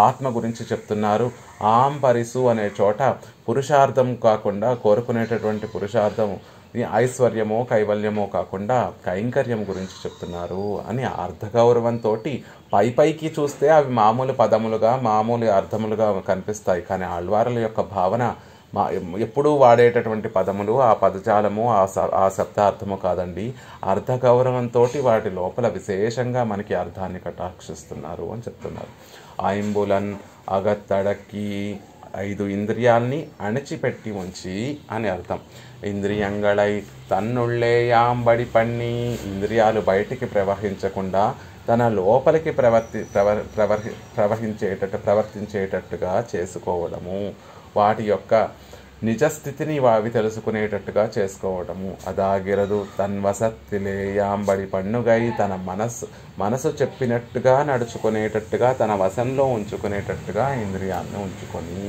Speaker 1: ఆత్మ గురించి చెప్తున్నారు. ఆం పరిసు అనే చోట పురుషార్థం కాకుండా కోరుకునేటటువంటి పురుషార్థం ఐశ్వర్యమో కైవల్యమో కాకుండా కైంకర్యం గురించి చెప్తున్నారు అని అర్థగౌరవంతో పైకి చూస్తే అవి మామూలు పదములుగా, మామూలు అర్థములుగా కనిపిస్తాయి. కానీ ఆళ్వారుల యొక్క భావన ఎప్పుడూ వాడేటటువంటి పదములు, ఆ పదజాలము, ఆ శబ్దార్థము కాదండి. అర్థగౌరవంతో వాటి లోపల విశేషంగా మనకి అర్థాన్ని కటాక్షిస్తున్నారు అని చెప్తున్నారు. ఐంబులన్ అగత్తడక్కి 5 ఇంద్రియాల్ని అణిచిపెట్టి ఉంచి అని అర్థం. ఇంద్రియంగళై తన్నుళ్ళే యాంబడి పన్ని, ఇంద్రియాలు బయటికి ప్రవహించకుండా తన లోపలికి ప్రవర్తించేటట్టుగా చేసుకోవడము, వాటి యొక్క నిజస్థితిని అవి తెలుసుకునేటట్టుగా చేసుకోవడము. అదాగిరదు తన్వసత్తిలే యాంబడి పన్నుగై, తన మనసు చెప్పినట్టుగా నడుచుకునేటట్టుగా, తన వశంలో ఉంచుకునేటట్టుగా ఇంద్రియాలను ఉంచుకొని,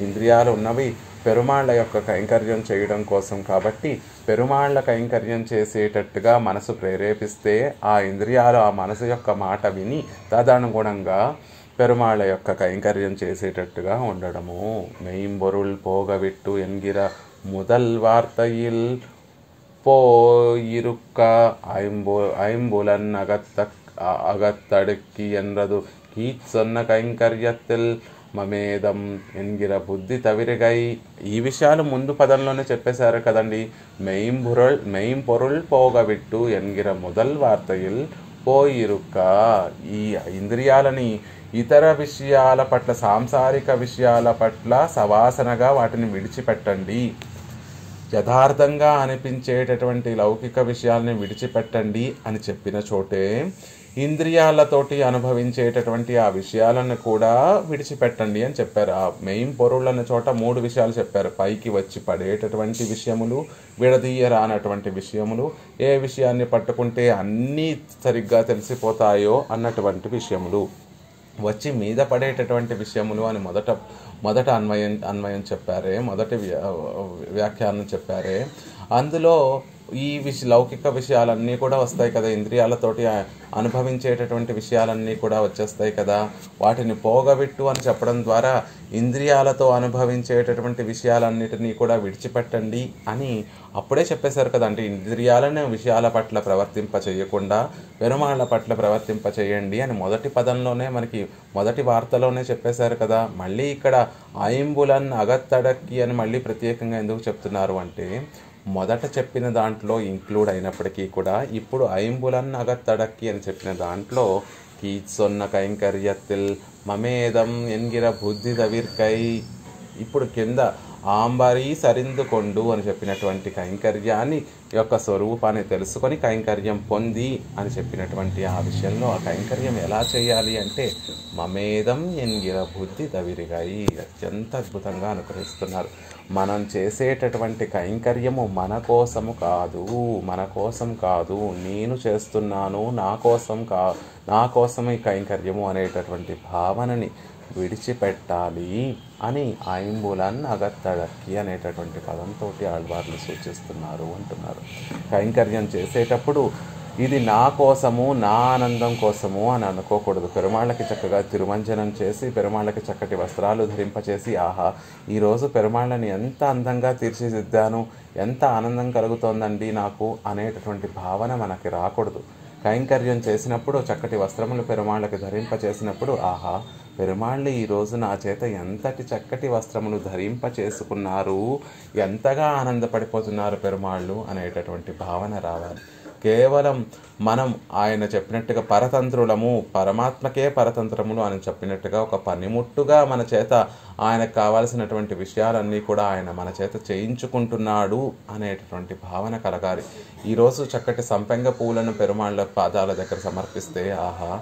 Speaker 1: ఇంద్రియాలు ఉన్నవి పెరుమాళ్ల యొక్క కైంకర్యం చేయడం కోసం కాబట్టి పెరుమాళ్ల కైంకర్యం చేసేటట్టుగా మనసు ప్రేరేపిస్తే ఆ ఇంద్రియాలు ఆ మనసు యొక్క మాట విని తదనుగుణంగా పెరుమాళ్ల యొక్క కైంకర్యం చేసేటట్టుగా ఉండడము. మెయింబొరుள் పోగవిట్టు ఎన్గిర முதல் வார்த்தையில் போயிருக்க ஐம்புலன் அகத்தடுக்கி என்றது கீச் சொன்ன కైంకర్యத்தில் మమేదం ఎన్గిర బుద్ధి తవిరిగై. ఈ విషయాలు ముందు పదంలోనే చెప్పేశారు కదండి. మెయిం పొరుள் పోగవిట్టు ఎన్గిర முதல் వార్తయిల్ పోయిరుక్క, ఈ ఇంద్రియాలని ఇతర విషయాల పట్ల, సాంసారిక విషయాల పట్ల సవాసనగా వాటిని విడిచిపెట్టండి. యథార్థంగా అనిపించేటటువంటి లౌకిక విషయాలని విడిచిపెట్టండి అని చెప్పిన చోటే ఇంద్రియాలతోటి అనుభవించేటటువంటి ఆ విషయాలను కూడా విడిచిపెట్టండి అని చెప్పారు. ఆ మెయిన్ పొరుళ్ళన్న చోట 3 విషయాలు చెప్పారు. పైకి వచ్చి పడేటటువంటి విషయములు, విడదీయరానటువంటి విషయములు, ఏ విషయాన్ని పట్టుకుంటే అన్నీ సరిగ్గా తెలిసిపోతాయో అన్నటువంటి విషయములు, వచ్చి మీద పడేటటువంటి విషయములు అని మొదట అన్వయం చెప్పారే, మొదటి వ్యాఖ్యానం చెప్పారే. అందులో ఈ లౌకిక విషయాలన్నీ కూడా వస్తాయి కదా, ఇంద్రియాలతోటి అనుభవించేటటువంటి విషయాలన్నీ కూడా వచ్చేస్తాయి కదా. వాటిని పోగవిట్టు అని చెప్పడం ద్వారా ఇంద్రియాలతో అనుభవించేటటువంటి విషయాలన్నిటినీ కూడా విడిచిపెట్టండి అని అప్పుడే చెప్పేశారు కదా. అంటే ఇంద్రియాలను విషయాల పట్ల ప్రవర్తింప చేయకుండా పెరుమాళ్ల పట్ల ప్రవర్తింప చేయండి అని మొదటి పదంలోనే మనకి మొదటి వార్తలోనే చెప్పేశారు కదా. మళ్ళీ ఇక్కడ ఐంబులన్ అగత్తడక్కి అని మళ్ళీ ప్రత్యేకంగా ఎందుకు చెప్తున్నారు అంటే, మొదట చెప్పిన దాంట్లో ఇంక్లూడ్ అయినప్పటికీ కూడా ఇప్పుడు ఐంబులన్ అగత్తడక్కి అని చెప్పిన దాంట్లో కీచొన్న కైంకర్యత్తిల్ మమేదం ఎన్గిర బుద్ధి తవిర్కై, ఇప్పుడు కింద ఆంబరీ సరిందుకొండు అని చెప్పినటువంటి కైంకర్యాన్ని యొక్క స్వరూపాన్ని తెలుసుకొని కైంకర్యం పొంది అని చెప్పినటువంటి ఆ విషయంలో ఆ కైంకర్యం ఎలా చేయాలి అంటే మమేదం ఎన్గిర బుద్ధి తవిరిగాయి. అత్యంత అద్భుతంగా అనుగ్రహిస్తున్నారు. మనం చేసేటటువంటి కైంకర్యము మన కోసము కాదు, నేను చేస్తున్నాను, నా కోసం ఈ కైంకర్యము అనేటటువంటి భావనని విడిచిపెట్టాలి అని ఐంబులన్ అగత్తడక్కి అనేటటువంటి పదంతో ఆళ్వార్లు సూచిస్తున్నారు అంటున్నారు. కైంకర్యం చేసేటప్పుడు ఇది నా కోసము, నా ఆనందం కోసము అని అనుకోకూడదు. పెరుమాళ్ళకి చక్కగా తిరుమంజనం చేసి, పెరుమాళ్ళకి చక్కటి వస్త్రాలు ధరింపచేసి, ఆహా ఈరోజు పెరుమాళ్ళని ఎంత అందంగా తీర్చిదిద్దాను, ఎంత ఆనందం కలుగుతోందండి నాకు అనేటటువంటి భావన మనకి రాకూడదు. కైంకర్యం చేసినప్పుడు చక్కటి వస్త్రములు పెరుమాళ్ళకి ధరింపచేసినప్పుడు, ఆహా పెరుమాళ్ళు ఈరోజు నా చేత ఎంతటి చక్కటి వస్త్రములు ధరింప చేసుకున్నారు, ఎంతగా ఆనందపడిపోతున్నారు పెరుమాళ్ళు అనేటటువంటి భావన రావాలి. కేవలం మనం ఆయన చెప్పినట్టుగా పరతంత్రులము, పరమాత్మకే పరతంత్రములు అని చెప్పినట్టుగా ఒక పనిముట్టుగా మన చేత ఆయనకు కావాల్సినటువంటి విషయాలన్నీ కూడా ఆయన మన చేత చేయించుకుంటున్నాడు అనేటటువంటి భావన కలగాలి. ఈరోజు చక్కటి సంపెంగ పూలను పెరుమాళ్ళ పాదాల దగ్గర సమర్పిస్తే ఆహా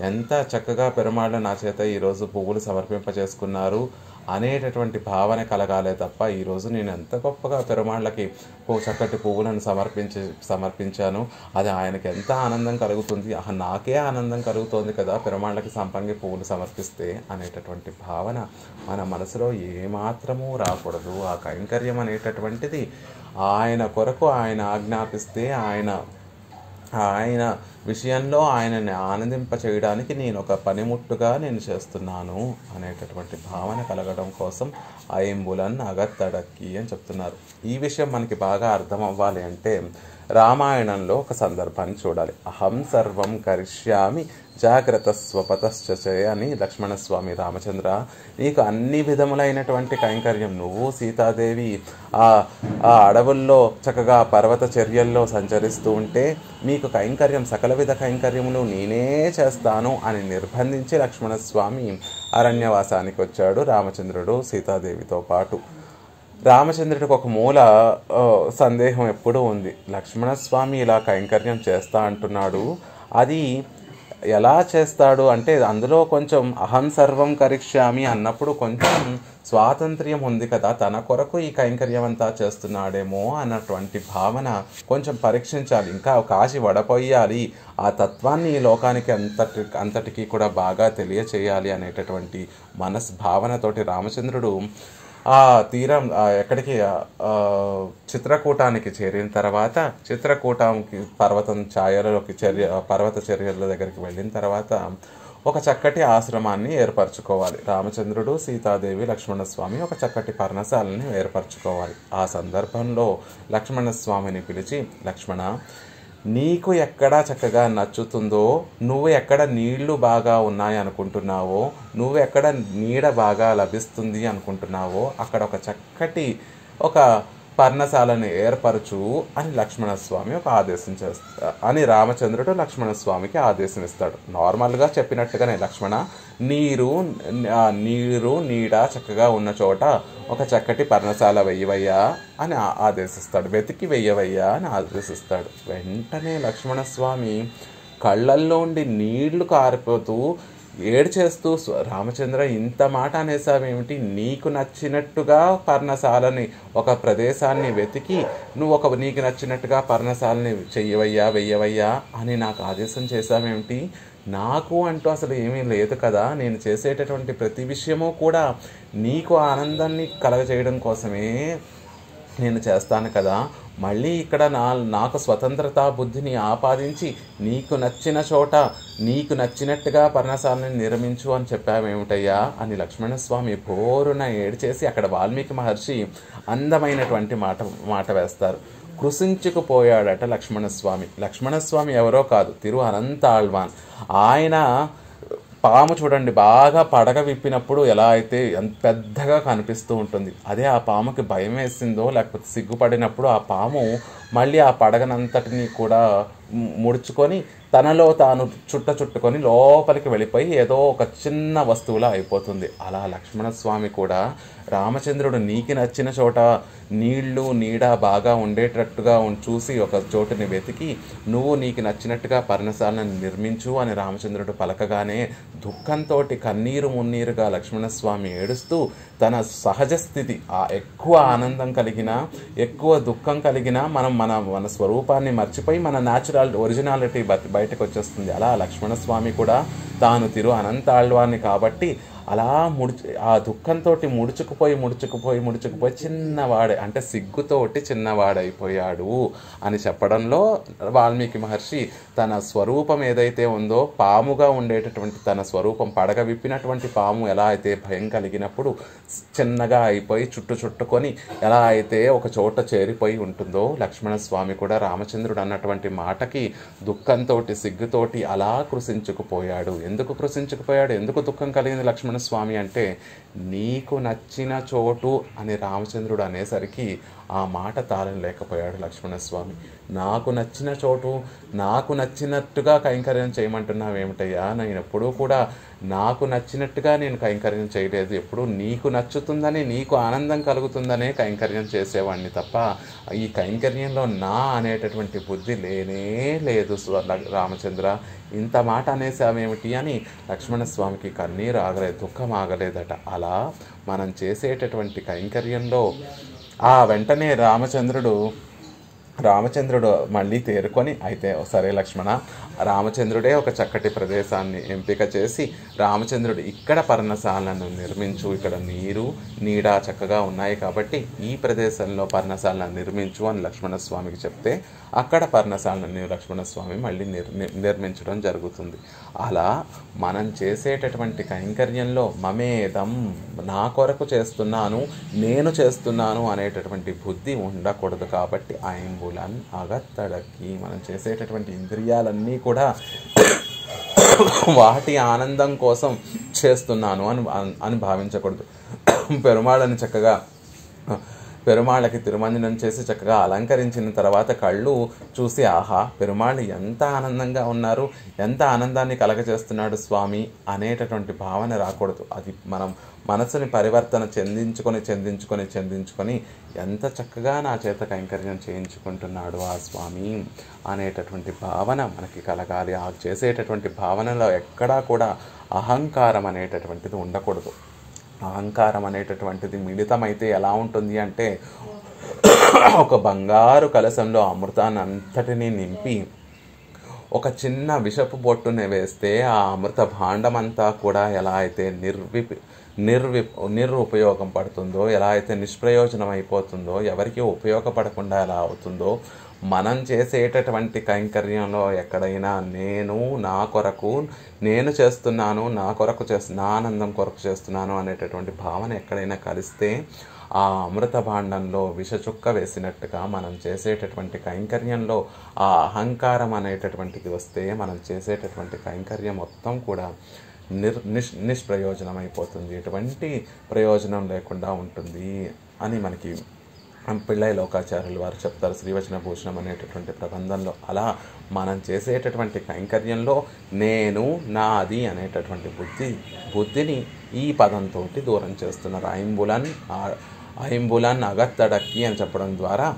Speaker 1: ఎంత చక్కగా పెరుమాళ్ళు నా చేత ఈరోజు పువ్వులు సమర్పింపజేసుకున్నారు అనేటటువంటి భావన కలగాలే తప్ప ఈరోజు నేను ఎంత గొప్పగా పెరుమాళ్ళకి చక్కటి పువ్వులను సమర్పించాను, అది ఆయనకి ఎంత ఆనందం కలుగుతుంది, నాకే ఆనందం కలుగుతుంది కదా పెరుమాళ్ళకి సంపంగి పువ్వులు సమర్పిస్తే అనేటటువంటి భావన మన మనసులో ఏమాత్రమూ రాకూడదు. ఆ కైంకర్యం అనేటటువంటిది ఆయన కొరకు ఆయన ఆజ్ఞాపిస్తే ఆయన విషయంలో ఆయనని ఆనందింప చేయడానికి నేను ఒక పనిముట్టుగా నేను చేస్తున్నాను అనేటటువంటి భావన కలగడం కోసం ఐంబులన్ అగత్తడక్కి అని చెప్తున్నారు. ఈ విషయం మనకి బాగా అర్థం అవ్వాలి అంటే రామాయణంలో ఒక సందర్భాన్ని చూడాలి. అహం సర్వం కరిష్యామి జాగ్రత్త స్వపతశ్చే అని లక్ష్మణస్వామి రామచంద్ర నీకు అన్ని విధములైనటువంటి కైంకర్యం, నువ్వు సీతాదేవి ఆ అడవుల్లో చక్కగా పర్వత చర్యల్లో సంచరిస్తూ ఉంటే మీకు కైంకర్యం సకల విధ కైంకర్యములు నేనే చేస్తాను అని నిర్బంధించి లక్ష్మణస్వామి అరణ్యవాసానికి వచ్చాడు రామచంద్రుడు సీతాదేవితో పాటు. రామచంద్రుడికి ఒక మూల సందేహం ఎప్పుడూ ఉంది, లక్ష్మణస్వామి ఇలా కైంకర్యం చేస్తా అంటున్నాడు, అది ఎలా చేస్తాడు అంటే అందులో కొంచెం అహం సర్వం కరిష్యామి అన్నప్పుడు కొంచెం స్వాతంత్ర్యం ఉంది కదా, తన కొరకు ఈ కైంకర్యం అంతా చేస్తున్నాడేమో అన్నటువంటి భావన కొంచెం పరీక్షించాలి, ఇంకా కాశీ వడపోయాలి, ఆ తత్వాన్ని ఈ లోకానికి అంతటికీ కూడా బాగా తెలియచేయాలి అనేటటువంటి భావనతోటి రామచంద్రుడు ఆ తీరం ఎక్కడికి చిత్రకూటానికి చేరిన తర్వాత చిత్రకూటానికి పర్వత చర్యల దగ్గరికి వెళ్ళిన తర్వాత ఒక చక్కటి ఆశ్రమాన్ని ఏర్పరచుకోవాలి. రామచంద్రుడు సీతాదేవి లక్ష్మణస్వామి ఒక చక్కటి పర్ణశాలని ఏర్పరచుకోవాలి. ఆ సందర్భంలో లక్ష్మణస్వామిని పిలిచి, లక్ష్మణ నీకు ఎక్కడ చక్కగా నచ్చుతుందో, నువ్వు ఎక్కడ నీళ్లు బాగా ఉన్నాయి అనుకుంటున్నావో, నువ్వు ఎక్కడ నీడ బాగా లభిస్తుంది అనుకుంటున్నావో అక్కడ ఒక చక్కటి ఒక పర్ణశాలను ఏర్పరచు అని లక్ష్మణస్వామి ఒక ఆదేశం అని రామచంద్రుడు లక్ష్మణస్వామికి ఆదేశం ఇస్తాడు. నార్మల్గా చెప్పినట్టుగానే లక్ష్మణ నీరు నీడ చక్కగా ఉన్న చోట ఒక చక్కటి పర్ణశాల వెయ్యవయ్యా అని ఆదేశిస్తాడు, వెతికి వెయ్యవయ్యా అని ఆదేశిస్తాడు. వెంటనే లక్ష్మణస్వామి కళ్ళల్లో ఉండి నీళ్లు కారిపోతూ ఏడ్చేస్తూ, రామచంద్ర ఇంత మాట అనేసావేమిటి, నీకు నచ్చినట్టుగా పర్ణశాలని ఒక ప్రదేశాన్ని వెతికి నువ్వు నీకు నచ్చినట్టుగా పర్ణశాలని వెయ్యవయ్యా అని నాకు ఆదేశం చేసావేమిటి, నాకు అంటూ అసలు ఏమీ లేదు కదా, నేను చేసేటటువంటి ప్రతి విషయము కూడా నీకు ఆనందాన్ని కలగజేయడం కోసమే నేను చేస్తాను కదా, మళ్ళీ ఇక్కడ నాకు స్వతంత్రతా బుద్ధిని ఆపాదించి నీకు నచ్చిన చోట నీకు నచ్చినట్టుగా పర్ణశాలని నిర్మించు అని చెప్పావేమిటయ్యా అని లక్ష్మణస్వామి బోరున ఏడ్చేసి అక్కడ వాల్మీకి మహర్షి అందమైనటువంటి మాట వేస్తారు. కృషించుకుపోయాడట లక్ష్మణస్వామి ఎవరో కాదు, తిరు అనంతాళ్వాన్. ఆయన పాము చూడండి బాగా పడగ విప్పినప్పుడు ఎలా అయితే ఎంత పెద్దగా కనిపిస్తూ ఉంటుంది, అదే ఆ పాముకి భయం వేసిందో లేకపోతే సిగ్గుపడినప్పుడు ఆ పాము మళ్ళీ ఆ పడగనంతటిని కూడా ముడుచుకొని తనలో తాను చుట్టుకొని లోపలికి వెళ్ళిపోయి ఏదో ఒక చిన్న వస్తువులా అయిపోతుంది. అలా లక్ష్మణస్వామి కూడా రామచంద్రుడు నీకు నచ్చిన చోట నీళ్లు నీడ బాగా ఉండేటట్టుగా చూసి ఒక చోటుని వెతికి నువ్వు నీకు నచ్చినట్టుగా పర్ణశాలను నిర్మించు అని రామచంద్రుడు పలకగానే దుఃఖంతో కన్నీరు మున్నీరుగా లక్ష్మణస్వామి ఏడుస్తూ తన సహజ స్థితి ఆ ఎక్కువ ఆనందం కలిగిన ఎక్కువ దుఃఖం కలిగిన మన స్వరూపాన్ని మర్చిపోయి మన ఒరిజినాలిటీ బయటకు వచ్చేస్తుంది. అలా లక్ష్మణస్వామి కూడా తాను తిరు అనంతాళ్వాన్ని కాబట్టి అలా ఆ దుఃఖంతో ముడుచుకుపోయి చిన్నవాడే అంటే సిగ్గుతోటి చిన్నవాడైపోయాడు అని చెప్పడంలో వాల్మీకి మహర్షి తన స్వరూపం ఏదైతే ఉందో పాముగా ఉండేటటువంటి తన స్వరూపం పడగ విప్పినటువంటి పాము ఎలా అయితే భయం కలిగినప్పుడు చిన్నగా అయిపోయి చుట్టుకొని ఎలా అయితే ఒక చోట చేరిపోయి ఉంటుందో లక్ష్మణస్వామి కూడా రామచంద్రుడు అన్నటువంటి మాటకి దుఃఖంతో సిగ్గుతోటి అలా కృషించుకుపోయాడు. ఎందుకు కృషించుకుపోయాడు, ఎందుకు దుఃఖం కలిగింది లక్ష్మణస్వామి అంటే నీకు నచ్చిన చోటు అని రామచంద్రుడు అనేసరికి ఆ మాట తాళలేకపోయాడు లక్ష్మణస్వామి. నాకు నచ్చిన చోటు, నాకు నచ్చినట్టుగా కైంకర్యం చేయమంటున్నావేమిటయ్యా? నేను ఎప్పుడూ కూడా నాకు నచ్చినట్టుగా నేను కైంకర్యం చేయలేదు. ఎప్పుడు నీకు నచ్చుతుందని, నీకు ఆనందం కలుగుతుందనే కైంకర్యం చేసేవాడిని తప్ప ఈ కైంకర్యంలో నా అనేటటువంటి బుద్ధి లేనే లేదు రామచంద్ర. ఇంత మాట అనేసావేమిటి అని లక్ష్మణస్వామికి కన్నీరు ఆగలేదు, దుఃఖం ఆగలేదట. అలా మనం చేసేటటువంటి కైంకర్యంలో వెంటనే రామచంద్రుడు మళ్ళీ తేరుకొని, అయితే సరే లక్ష్మణ, రామచంద్రుడే ఒక చక్కటి ప్రదేశాన్ని ఎంపిక చేసి, రామచంద్రుడు ఇక్కడ పర్ణశాలను నిర్మించు, ఇక్కడ నీరు నీడ చక్కగా ఉన్నాయి కాబట్టి ఈ ప్రదేశంలో పర్ణశాలను నిర్మించు అని లక్ష్మణస్వామికి చెప్తే అక్కడ పర్ణశాలను లక్ష్మణస్వామి మళ్ళీ నిర్మించడం జరుగుతుంది. అలా మనం చేసేటటువంటి కైంకర్యంలో మమేదం, నా కొరకు చేస్తున్నాను, నేను చేస్తున్నాను అనేటటువంటి బుద్ధి ఉండకూడదు. కాబట్టి ఐంబులన్ అగత్తడకి, మనం చేసేటటువంటి ఇంద్రియాలన్నీ కూడా వాటి ఆనందం కోసం చేస్తున్నాను అని భావించకూడదు. పెరుమాళ్ళని చక్కగా పెరుమాళ్ళకి తిరుమంజనం చేసి చక్కగా అలంకరించిన తర్వాత కళ్ళు చూసి ఆహా పెరుమాళ్ళు ఎంత ఆనందంగా ఉన్నారు, ఎంత ఆనందాన్ని కలగజేస్తున్నాడు స్వామి అనేటటువంటి భావన రాకూడదు. అది మనం మనసుని పరివర్తన చెందించుకొని ఎంత చక్కగా నా చేత కైంకర్యం చేయించుకుంటున్నాడు ఆ స్వామి అనేటటువంటి భావన మనకి కలగాలి. ఆ చేసేటటువంటి భావనలో ఎక్కడా కూడా అహంకారం అనేటటువంటిది ఉండకూడదు. అహంకారం అనేటటువంటిది మిళితమైతే ఎలా ఉంటుంది అంటే, ఒక బంగారు కలశంలో అమృతాన్ని అంతటినీ నింపి ఒక చిన్న విషపు బొట్టుని వేస్తే ఆ అమృత భాండమంతా కూడా ఎలా అయితే నిరుపయోగం పడుతుందో, ఎలా అయితే నిష్ప్రయోజనం అయిపోతుందో, ఎవరికి ఉపయోగపడకుండా ఎలా అవుతుందో, మనం చేసేటటువంటి కైంకర్యంలో ఎక్కడైనా నా కొరకు నేను చేస్తున్నాను, నా ఆనందం కొరకు చేస్తున్నాను అనేటటువంటి భావన ఎక్కడైనా కలిస్తే ఆ అమృత భాండంలో విషచుక్క వేసినట్టుగా మనం చేసేటటువంటి కైంకర్యంలో ఆ అహంకారం అనేటటువంటిది వస్తే మనం చేసేటటువంటి కైంకర్యం మొత్తం కూడా నిష్ప్రయోజనం అయిపోతుంది, ఎటువంటి ప్రయోజనం లేకుండా ఉంటుంది అని మనకి పిళ్ళై లోకాచార్యులు వారు చెప్తారు శ్రీవచన భూషణం అనేటటువంటి ప్రబంధంలో. అలా మనం చేసేటటువంటి కైంకర్యంలో నేను నాది అనేటటువంటి బుద్ధిని ఈ పదంతో దూరం చేస్తున్నారు. ఐంబులన్ అగత్తడక్కి అని చెప్పడం ద్వారా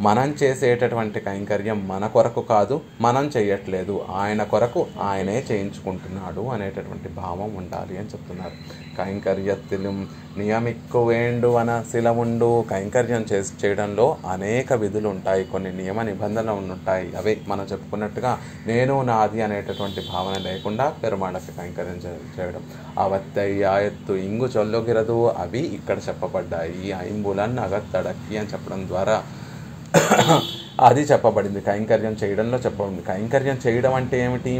Speaker 1: మనం చేసేటటువంటి కైంకర్యం మన కొరకు కాదు, మనం చేయట్లేదు, ఆయన కొరకు ఆయనే చేయించుకుంటున్నాడు అనేటటువంటి భావం ఉండాలి అని చెప్తున్నారు. కైంకర్యత్తిലും నియమిక్కు వేండువన శిలముండు. కైంకర్యం చేయడంలో అనేక విధులు ఉంటాయి, కొన్ని నియమ నిబంధనలు ఉంటాయి. అవే మనం చెప్పుకున్నట్టుగా నేను నాది అనేటటువంటి భావన లేకుండా పెరుమాళ్ళకి కైంకర్యం చేయడం. అవత్తయ్యాయత్తు ఇంగు చొల్లొగిరదు, అవి ఇక్కడ చెప్పబడ్డాయి. ఐంబులన్ అగత్తడక్కి అని చెప్పడం ద్వారా అది చెప్పబడింది. కైంకర్యం చేయడంలో చెప్పబడింది. కైంకర్యం చేయడం అంటే ఏమిటి?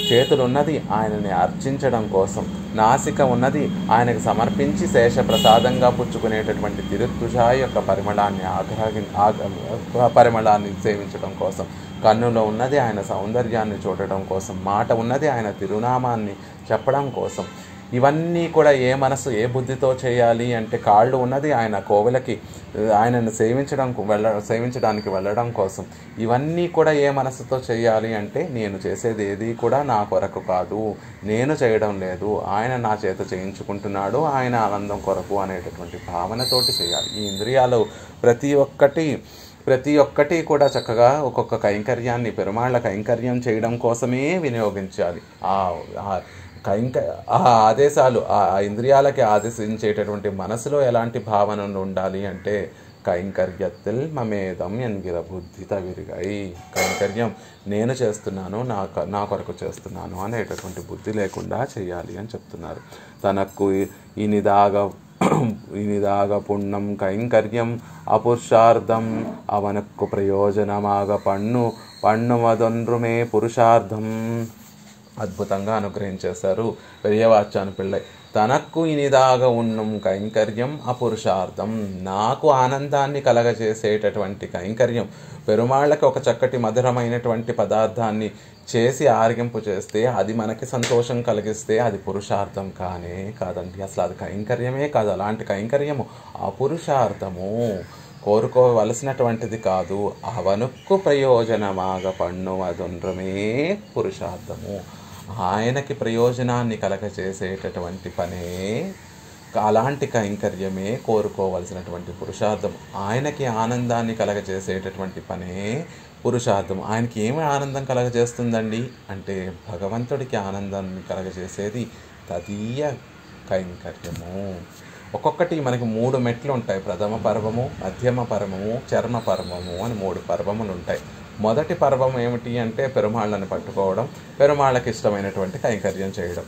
Speaker 1: చేతులు ఉన్నది ఆయనని అర్చించడం కోసం, నాసిక ఉన్నది ఆయనకు సమర్పించి శేష ప్రసాదంగా పుచ్చుకునేటటువంటి తిరుత్తుజాయి యొక్క పరిమళాన్ని సేవించడం కోసం, కన్నులో ఉన్నది ఆయన సౌందర్యాన్ని చూడటం కోసం, మాట ఉన్నది ఆయన తిరునామాన్ని చెప్పడం కోసం. ఇవన్నీ కూడా ఏ మనసు ఏ బుద్ధితో చేయాలి అంటే, కాళ్ళు ఉన్నది ఆయన కోవెలకి ఆయనను సేవించడానికి వెళ్ళడం కోసం. ఇవన్నీ కూడా ఏ మనసుతో చేయాలి అంటే, నేను చేసేది ఏది కూడా నా కొరకు కాదు, నేను చేయడం లేదు, ఆయన నా చేత చేయించుకుంటున్నాడు, ఆయన ఆనందం కొరకు అనేటటువంటి భావనతోటి చేయాలి. ఈ ఇంద్రియాలు ప్రతి ఒక్కటి కూడా చక్కగా ఒక్కొక్క కైంకర్యాన్ని పెరుమాళ్ళ కైంకర్యం చేయడం కోసమే వినియోగించాలి. ఆ ఆదేశాలు ఆ ఇంద్రియాలకి ఆదేశించేటటువంటి మనసులో ఎలాంటి భావనలు ఉండాలి అంటే, కైంకర్యత్తిల్ మమేదం ఎన్గిర బుద్ధి తవిరిగాయి. కైంకర్యం నేను చేస్తున్నాను, నా కొరకు చేస్తున్నాను అనేటటువంటి బుద్ధి లేకుండా చేయాలి అని చెప్తున్నారు. తనకు ఇనిదాగ పుణ్యం కైంకర్యం అపురుషార్థం అవనక్కు ప్రయోజనమాగ పన్ను మదొన్రుమే పురుషార్థం. అద్భుతంగా అనుగ్రహించేశారు పెరియవాచాను పిళ్ళై. తనకు ఇనిదాగా ఉన్నం కైంకర్యం అపురుషార్థం, నాకు ఆనందాన్ని కలగజేసేటటువంటి కైంకర్యం, పెరుమాళ్ళకి ఒక చక్కటి మధురమైనటువంటి పదార్థాన్ని చేసి ఆరగింపు చేస్తే అది మనకి సంతోషం కలిగిస్తే అది పురుషార్థం కానే కాదండి. అసలు అది కైంకర్యమే కాదు. అలాంటి కైంకర్యము అపురుషార్థము, కోరుకోవలసినటువంటిది కాదు. అవనుక్కు ప్రయోజనమాగ పన్నువదొండ్రమే పురుషార్థము. ఆయనకి ప్రయోజనాన్ని కలగచేసేటటువంటి పనే, అలాంటి కైంకర్యమే కోరుకోవలసినటువంటి పురుషార్థం. ఆయనకి ఆనందాన్ని కలగచేసేటటువంటి పనే పురుషార్థం. ఆయనకి ఏమి ఆనందం కలగజేస్తుందండి అంటే భగవంతుడికి ఆనందాన్ని కలగజేసేది తదీయ కైంకర్యము. ఒక్కొక్కటి మనకి 3 మెట్లు ఉంటాయి. ప్రథమ పర్వము, మధ్యమ పర్వము, చర్మ పర్వము అని 3 పర్వములు ఉంటాయి. మొదటి పర్వం ఏమిటి అంటే పెరుమాళ్ళని పట్టుకోవడం, పెరుమాళ్ళకి ఇష్టమైనటువంటి కైంకర్యం చేయడం.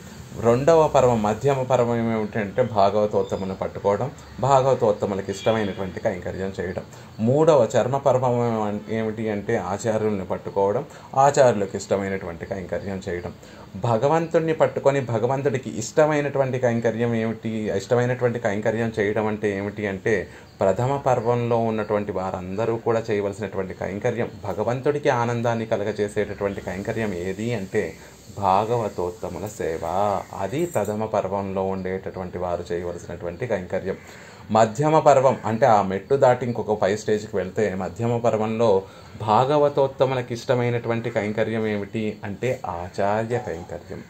Speaker 1: రెండవ పర్వం, మధ్యమ పర్వం ఏమిటంటే భాగవతోత్తములను పట్టుకోవడం, భాగవతోత్తములకి ఇష్టమైనటువంటి కైంకర్యం చేయడం. మూడవ చర్మ పర్వం ఏమిటి అంటే ఆచార్యుల్ని పట్టుకోవడం, ఆచార్యులకు ఇష్టమైనటువంటి కైంకర్యం చేయడం. భగవంతుడిని పట్టుకొని భగవంతుడికి ఇష్టమైనటువంటి కైంకర్యం ఏమిటి, ఇష్టమైనటువంటి కైంకర్యం చేయడం అంటే ఏమిటి అంటే ప్రథమ పర్వంలో ఉన్నటువంటి వారందరూ కూడా చేయవలసినటువంటి కైంకర్యం, భగవంతుడికి ఆనందాన్ని కలగజేసేటటువంటి కైంకర్యం ఏది అంటే భాగవతోత్తముల సేవ. అది ప్రథమ పర్వంలో ఉండేటటువంటి వారు చేయవలసినటువంటి కైంకర్యం. మధ్యమ పర్వం అంటే ఆ మెట్టు దాటి ఇంకొక పై స్టేజ్కి వెళ్తే మధ్యమ పర్వంలో భాగవతోత్తములకు ఇష్టమైనటువంటి కైంకర్యం ఏమిటి అంటే ఆచార్య కైంకర్యం.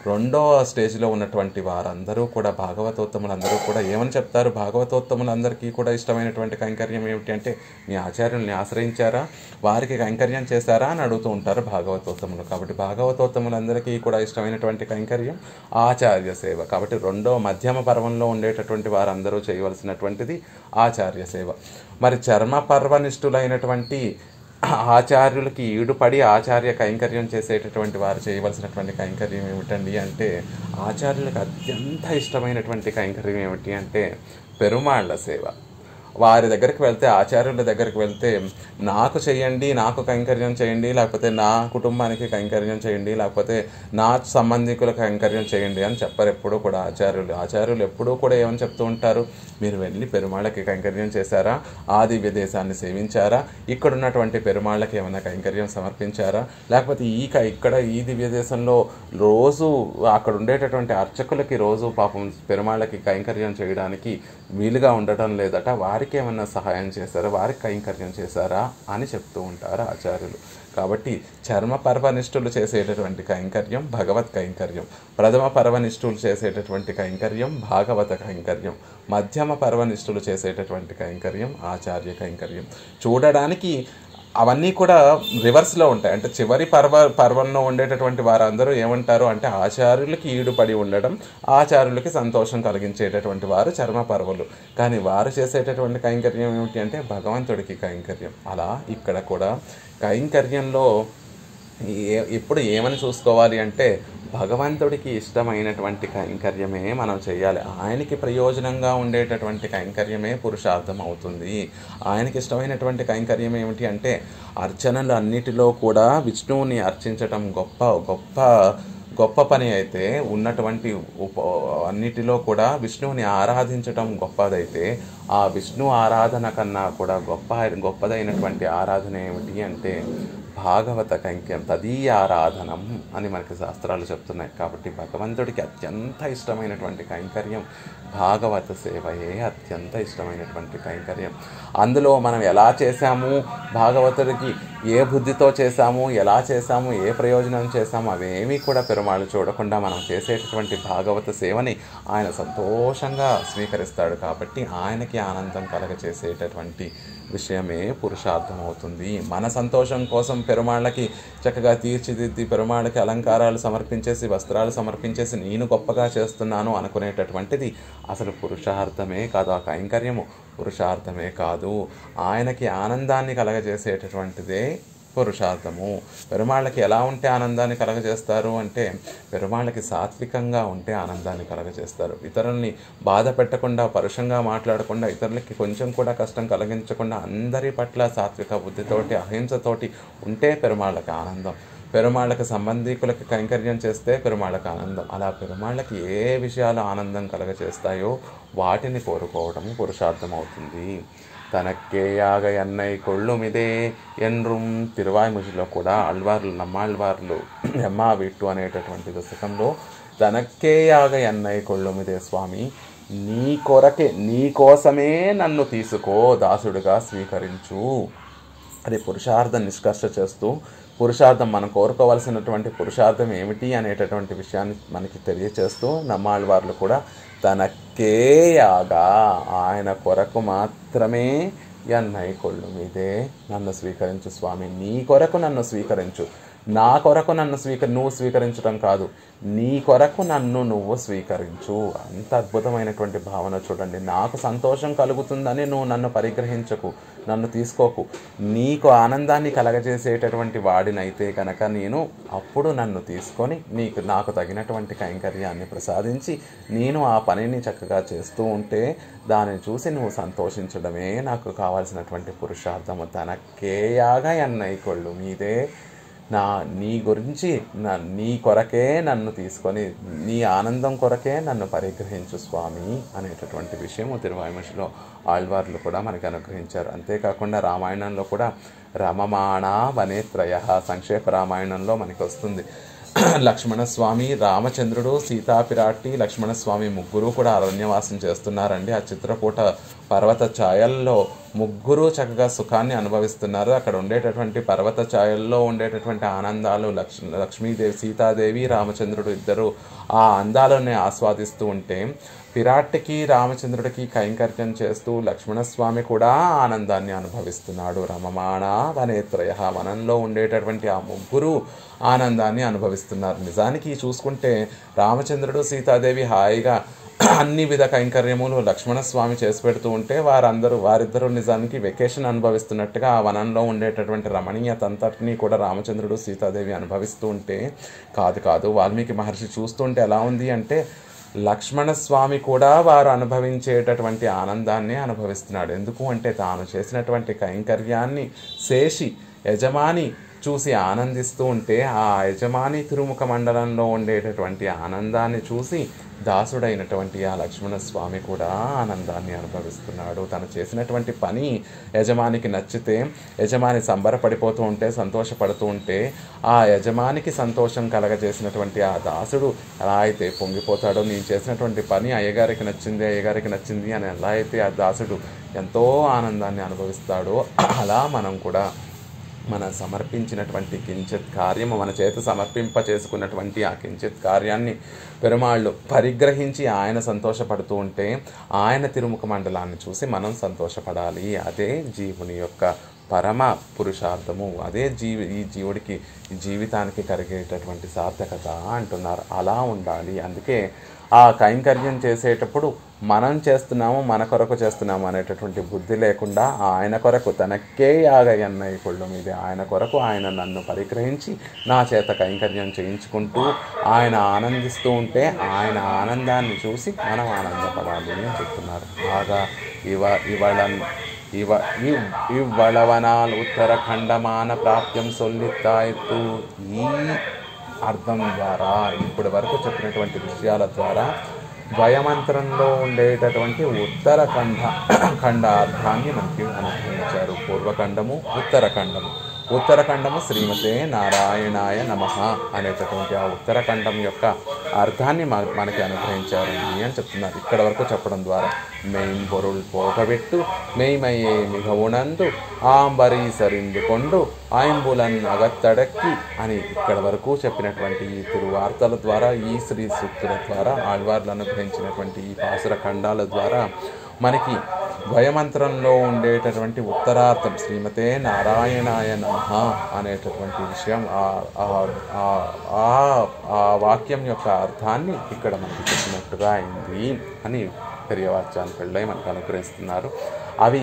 Speaker 1: రెండో స్టేజ్లో ఉన్నటువంటి వారందరూ కూడా భాగవతోత్తములందరూ కూడా ఏమని చెప్తారు, భాగవతోత్తములందరికీ కూడా ఇష్టమైనటువంటి కైంకర్యం ఏమిటి అంటే మీ ఆచార్యుల్ని ఆశ్రయించారా, వారికి కైంకర్యం చేశారా అని అడుగుతూ ఉంటారు భాగవతోత్తములు. కాబట్టి భాగవతోత్తములందరికీ కూడా ఇష్టమైనటువంటి కైంకర్యం ఆచార్య సేవ. కాబట్టి రెండో మధ్యమ పర్వంలో ఉండేటటువంటి వారందరూ చేయవలసినటువంటిది ఆచార్య సేవ. మరి చర్మ పర్వనిష్ఠులైనటువంటి ఆచార్యులకి ఈడుపడి ఆచార్య కైంకర్యం చేసేటటువంటి వారు చేయవలసినటువంటి కైంకర్యం ఏమిటండి అంటే ఆచార్యులకు అత్యంత ఇష్టమైనటువంటి కైంకర్యం ఏమిటి అంటే పెరుమాళ్ళ సేవ. వారి దగ్గరికి వెళ్తే, ఆచార్యుల దగ్గరికి వెళ్తే నాకు చేయండి, నాకు కైంకర్యం చేయండి, లేకపోతే నా కుటుంబానికి కైంకర్యం చేయండి, లేకపోతే నా సంబంధికులకు కైంకర్యం చేయండి అని చెప్పరు ఎప్పుడూ కూడా ఆచార్యులు ఎప్పుడూ కూడా ఏమని చెప్తూ ఉంటారు, మీరు వెళ్ళి పెరుమాళ్ళకి కైంకర్యం చేశారా, ఆ దివ్య దేశాన్ని సేవించారా, ఇక్కడ ఉన్నటువంటి పెరుమాళ్ళకి ఏమైనా కైంకర్యం సమర్పించారా, లేకపోతే ఇక్కడ ఈ దివ్య దేశంలో రోజు అక్కడ ఉండేటటువంటి అర్చకులకి రోజు పాపం పెరుమాళ్ళకి కైంకర్యం చేయడానికి వీలుగా ఉండటం లేదట, వారికి ఏమన్నా సహాయం చేశారా, వారికి కైంకర్యం చేశారా అని చెప్తూ ఉంటారు ఆచార్యులు. కాబట్టి చర్మ పర్వనిష్ఠులు చేసేటటువంటి కైంకర్యం భగవత్ కైంకర్యం, ప్రథమ పర్వనిష్ఠులు చేసేటటువంటి కైంకర్యం భాగవత కైంకర్యం, మధ్యమ పర్వనిష్ఠులు చేసేటటువంటి కైంకర్యం ఆచార్య కైంకర్యం. చూడడానికి అవన్నీ కూడా రివర్స్లో ఉంటాయి. అంటే చివరి పర్వంలో ఉండేటటువంటి వారందరూ ఏమంటారు అంటే ఆచార్యులకి ఈడుపడి ఉండడం, ఆచార్యులకి సంతోషం కలిగించేటటువంటి వారు చర్మ పర్వులు. కానీ వారు చేసేటటువంటి కైంకర్యం ఏమిటి అంటే భగవంతుడికి కైంకర్యం. అలా ఇక్కడ కూడా కైంకర్యంలో ఇప్పుడు ఏమని చూసుకోవాలి అంటే భగవంతుడికి ఇష్టమైనటువంటి కైంకర్యమే మనం చేయాలి. ఆయనకి ప్రయోజనంగా ఉండేటటువంటి కైంకర్యమే పురుషార్థం అవుతుంది. ఆయనకి ఇష్టమైనటువంటి కైంకర్యం ఏమిటి అంటే అర్చనలు అన్నిటిలో కూడా విష్ణువుని అర్చించటం గొప్ప పని అయితే, ఉన్నటువంటి అన్నిటిలో కూడా విష్ణువుని ఆరాధించటం గొప్పదైతే, ఆ విష్ణు ఆరాధన కన్నా కూడా గొప్పదైనటువంటి ఆరాధన ఏమిటి అంటే భాగవత కైంకర్యం, తదీయ ఆరాధనం అని మనకి శాస్త్రాలు చెప్తున్నాయి. కాబట్టి భగవంతుడికి అత్యంత ఇష్టమైనటువంటి కైంకర్యం భాగవత సేవయే అత్యంత ఇష్టమైనటువంటి కైంకర్యం. అందులో మనం ఎలా చేశాము, భాగవతుడికి ఏ బుద్ధితో చేశాము, ఎలా చేశాము, ఏ ప్రయోజనం చేశాము అవేమీ కూడా పెరుమాళ్ళు చూడకుండా మనం చేసేటటువంటి భాగవత సేవని ఆయన సంతోషంగా స్వీకరిస్తాడు. కాబట్టి ఆయనకి ఆనందం కలగచేసేటటువంటి విషయమే పురుషార్థం అవుతుంది. మన సంతోషం కోసం పెరుమాళ్ళకి చక్కగా తీర్చిదిద్ది పెరుమాళ్ళకి అలంకారాలు సమర్పించేసి వస్త్రాలు సమర్పించేసి నేను గొప్పగా చేస్తున్నాను అనుకునేటటువంటిది అసలు పురుషార్థమే కాదు. ఆ కైంకర్యము పురుషార్థమే కాదు. ఆయనకి ఆనందాన్ని కలగజేసేటటువంటిదే పురుషార్థము. పెరుమాళ్ళకి ఎలా ఉంటే ఆనందాన్ని కలగజేస్తారు అంటే పెరుమాళ్ళకి సాత్వికంగా ఉంటే ఆనందాన్ని కలగజేస్తారు. ఇతరుల్ని బాధ పెట్టకుండా, పరుషంగా మాట్లాడకుండా, ఇతరులకి కొంచెం కూడా కష్టం కలిగించకుండా అందరి పట్ల సాత్విక బుద్ధితోటి, అహింసతోటి ఉంటే పెరుమాళ్ళకి ఆనందం. పెరుమాళ్ళకి సంబంధీకులకి కైంకర్యం చేస్తే పెరుమాళ్ళకి ఆనందం. అలా పెరుమాళ్ళకి ఏ విషయాలు ఆనందం కలగచేస్తాయో వాటిని కోరుకోవడం పురుషార్థం అవుతుంది. తనక్కేయాగ ఎన్నై కొళ్ళుమిదే ఎన్రుం తిరువాయిముజిలో కూడా అల్వార్లు నమ్మాళ్వార్లు ఎమ్మా విట్టు అనేటటువంటి దశకంలో తనక్కేయాగ ఎన్నై కొళ్ళుమిదే స్వామి, నీ కొరకే నీ కోసమే నన్ను తీసుకో, దాసుడిగా స్వీకరించు. అది పురుషార్థం నిష్కర్ష చేస్తూ పురుషార్థం మనం కోరుకోవాల్సినటువంటి పురుషార్థం ఏమిటి అనేటటువంటి విషయాన్ని మనకి తెలియచేస్తూ నమ్మాళ్వార్లు కూడా తనక్కేయాగా ఆయన కొరకు మాత్రమే ఎన్నై కొళ్ళు మీదే నన్ను స్వీకరించు స్వామి, నీ కొరకు నన్ను స్వీకరించు, నా కొరకు నన్ను నువ్వు స్వీకరించడం కాదు, నీ కొరకు నన్ను నువ్వు స్వీకరించు. అంత అద్భుతమైనటువంటి భావన చూడండి. నాకు సంతోషం కలుగుతుందని నువ్వు నన్ను పరిగ్రహించకు, నన్ను తీసుకోకు. నీకు ఆనందాన్ని కలగజేసేటటువంటి వాడినైతే కనుక నేను అప్పుడు నన్ను తీసుకొని నాకు తగినటువంటి కైంకర్యాన్ని ప్రసాదించి నేను ఆ పనిని చక్కగా చేస్తూ ఉంటే దానిని చూసి నువ్వు సంతోషించడమే నాకు కావాల్సినటువంటి పురుషార్థము. తనక్కేయాగా ఎన్నై కొళ్ళు మీదే, నీ గురించి నీ కొరకే నన్ను తీసుకొని నీ ఆనందం కొరకే నన్ను పరిగ్రహించు స్వామి అనేటటువంటి విషయం తిరువాయిముషిలో ఆళ్వార్లు కూడా మనకి అనుగ్రహించారు. అంతేకాకుండా రామాయణంలో కూడా రమమాణ వనేత్రయ సంక్షేప రామాయణంలో మనకి వస్తుంది. లక్ష్మణస్వామి, రామచంద్రుడు, సీతాపిరాట్టి, లక్ష్మణస్వామి ముగ్గురు కూడా అరణ్యవాసం చేస్తున్నారండి. ఆ చిత్రకూట పర్వత ఛాయల్లో ముగ్గురు చక్కగా సుఖాన్ని అనుభవిస్తున్నారు. అక్కడ ఉండేటటువంటి పర్వత ఛాయల్లో ఉండేటటువంటి ఆనందాలు లక్ష్మీదేవి, సీతాదేవి, రామచంద్రుడు ఇద్దరు ఆ అందాలని ఆస్వాదిస్తూ ఉంటే పిరాట్టికి రామచంద్రుడికి కైంకర్యం చేస్తూ లక్ష్మణస్వామి కూడా ఆనందాన్ని అనుభవిస్తున్నాడు. రమమాణ వనేత్రయ వనంలో ఉండేటటువంటి ఆ ముగ్గురు ఆనందాన్ని అనుభవిస్తున్నారు. నిజానికి చూసుకుంటే రామచంద్రుడు, సీతాదేవి హాయిగా అన్ని విధ కైంకర్యములు లక్ష్మణస్వామి చేసి పెడుతూ ఉంటే వారిద్దరూ నిజానికి వెకేషన్ అనుభవిస్తున్నట్టుగా ఆ వనంలో ఉండేటటువంటి రమణీయత అంతటినీ కూడా రామచంద్రుడు, సీతాదేవి అనుభవిస్తూ ఉంటే కాదు వాల్మీకి మహర్షి చూస్తుంటే ఎలా ఉంది అంటే లక్ష్మణస్వామి కూడా వారు అనుభవించేటటువంటి ఆనందాన్ని అనుభవిస్తున్నాడు. ఎందుకు అంటే తాను చేసినటువంటి కైంకర్యాన్ని శేషి యజమాని చూసి ఆనందిస్తూ ఉంటే ఆ యజమాని తిరుముఖ మండలంలో ఉండేటటువంటి ఆనందాన్ని చూసి దాసుడైనటువంటి ఆ లక్ష్మణస్వామి కూడా ఆనందాన్ని అనుభవిస్తున్నాడు. తను చేసినటువంటి పని యజమానికి నచ్చితే యజమాని సంబరపడిపోతూ ఉంటే సంతోషపడుతూ ఉంటే ఆ యజమానికి సంతోషం కలగజేసినటువంటి ఆ దాసుడు ఎలా అయితే పొంగిపోతాడో, నేను చేసినటువంటి పని అయ్యగారికి నచ్చింది అని ఎలా అయితే ఆ దాసుడు ఎంతో ఆనందాన్ని అనుభవిస్తాడో అలా మనం కూడా మన సమర్పించినటువంటి కించిత్ కార్యము మన చేత సమర్పింప చేసుకున్నటువంటి ఆ కించిత్ కార్యాన్ని పెరుమాళ్ళు పరిగ్రహించి ఆయన సంతోషపడుతూ ఉంటే ఆయన తిరుముఖ మండలాన్ని చూసి మనం సంతోషపడాలి. అదే జీవుని యొక్క పరమ పురుషార్థము, అదే ఈ జీవుడికి జీవితానికి కలిగేటటువంటి సార్థకత అంటున్నారు. అలా ఉండాలి. అందుకే ఆ కైంకర్యం చేసేటప్పుడు మనం చేస్తున్నాము, మన కొరకు చేస్తున్నాము అనేటటువంటి బుద్ధి లేకుండా ఆయన కొరకు తనక్కే యాగ ఎన్నై కొళ్ళు మీదే, ఆయన కొరకు ఆయన నన్ను పరిగ్రహించి నా చేత కైంకర్యం చేయించుకుంటూ ఆయన ఆనందిస్తూ ఉంటే ఆయన ఆనందాన్ని చూసి మనం ఆనందపడాలి అని చెప్తున్నారు. బాగా ఇవ్వళవనాల్ ఉత్తరాఖండమాన ప్రాప్త్యం సొల్లిత్తాయిత్తు. ఈ అర్థం ద్వారా ఇప్పటి వరకు చెప్పినటువంటి విషయాల ద్వారా ద్వయమంత్రంలో ఉండేటటువంటి ఖండార్థాన్ని మనకి అనుగ్రహించారు. పూర్వఖండము, ఉత్తరఖండము. ఉత్తరఖండము శ్రీమతే నారాయణాయ నమః అనేటటువంటి ఆ ఉత్తరఖండం యొక్క అర్థాన్ని మనకి అనుగ్రహించారండి అని చెప్తున్నారు. ఇక్కడ వరకు చెప్పడం ద్వారా మెయిన్ పొరుల్ పోగబెట్టు మెయిమయ్యే మిగవునందు ఆంబరీ సరిందు కొండు ఆయంబులన్ అగత్తడక్కి అని ఇక్కడ వరకు చెప్పినటువంటి ఈ తిరువార్తల ద్వారా, ఈ శ్రీ సూక్తుల ద్వారా, ఆళ్వార్లు అనుగ్రహించినటువంటి ఈ పాసుర ఖండాల ద్వారా మనకి ద్వయమంత్రంలో ఉండేటటువంటి ఉత్తరార్థం శ్రీమతే నారాయణాయ నమః అనేటటువంటి విషయం, ఆ వాక్యం యొక్క అర్థాన్ని ఇక్కడ మనకి చెప్పినట్టుగా అయింది అని పెరియవాచ్యాన్ని పెళ్ళై మనకు అనుగ్రహిస్తున్నారు. అవి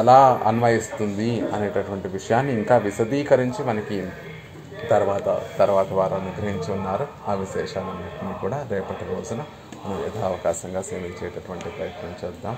Speaker 1: ఎలా అన్వయిస్తుంది అనేటటువంటి విషయాన్ని ఇంకా విశదీకరించి మనకి తర్వాత వారు అనుగ్రహించి ఉన్నారు. ఆ విశేషాలన్నింటినీ కూడా రేపటి రోజున మనం యథావకాశంగా సేవించేటటువంటి ప్రయత్నం చేద్దాం.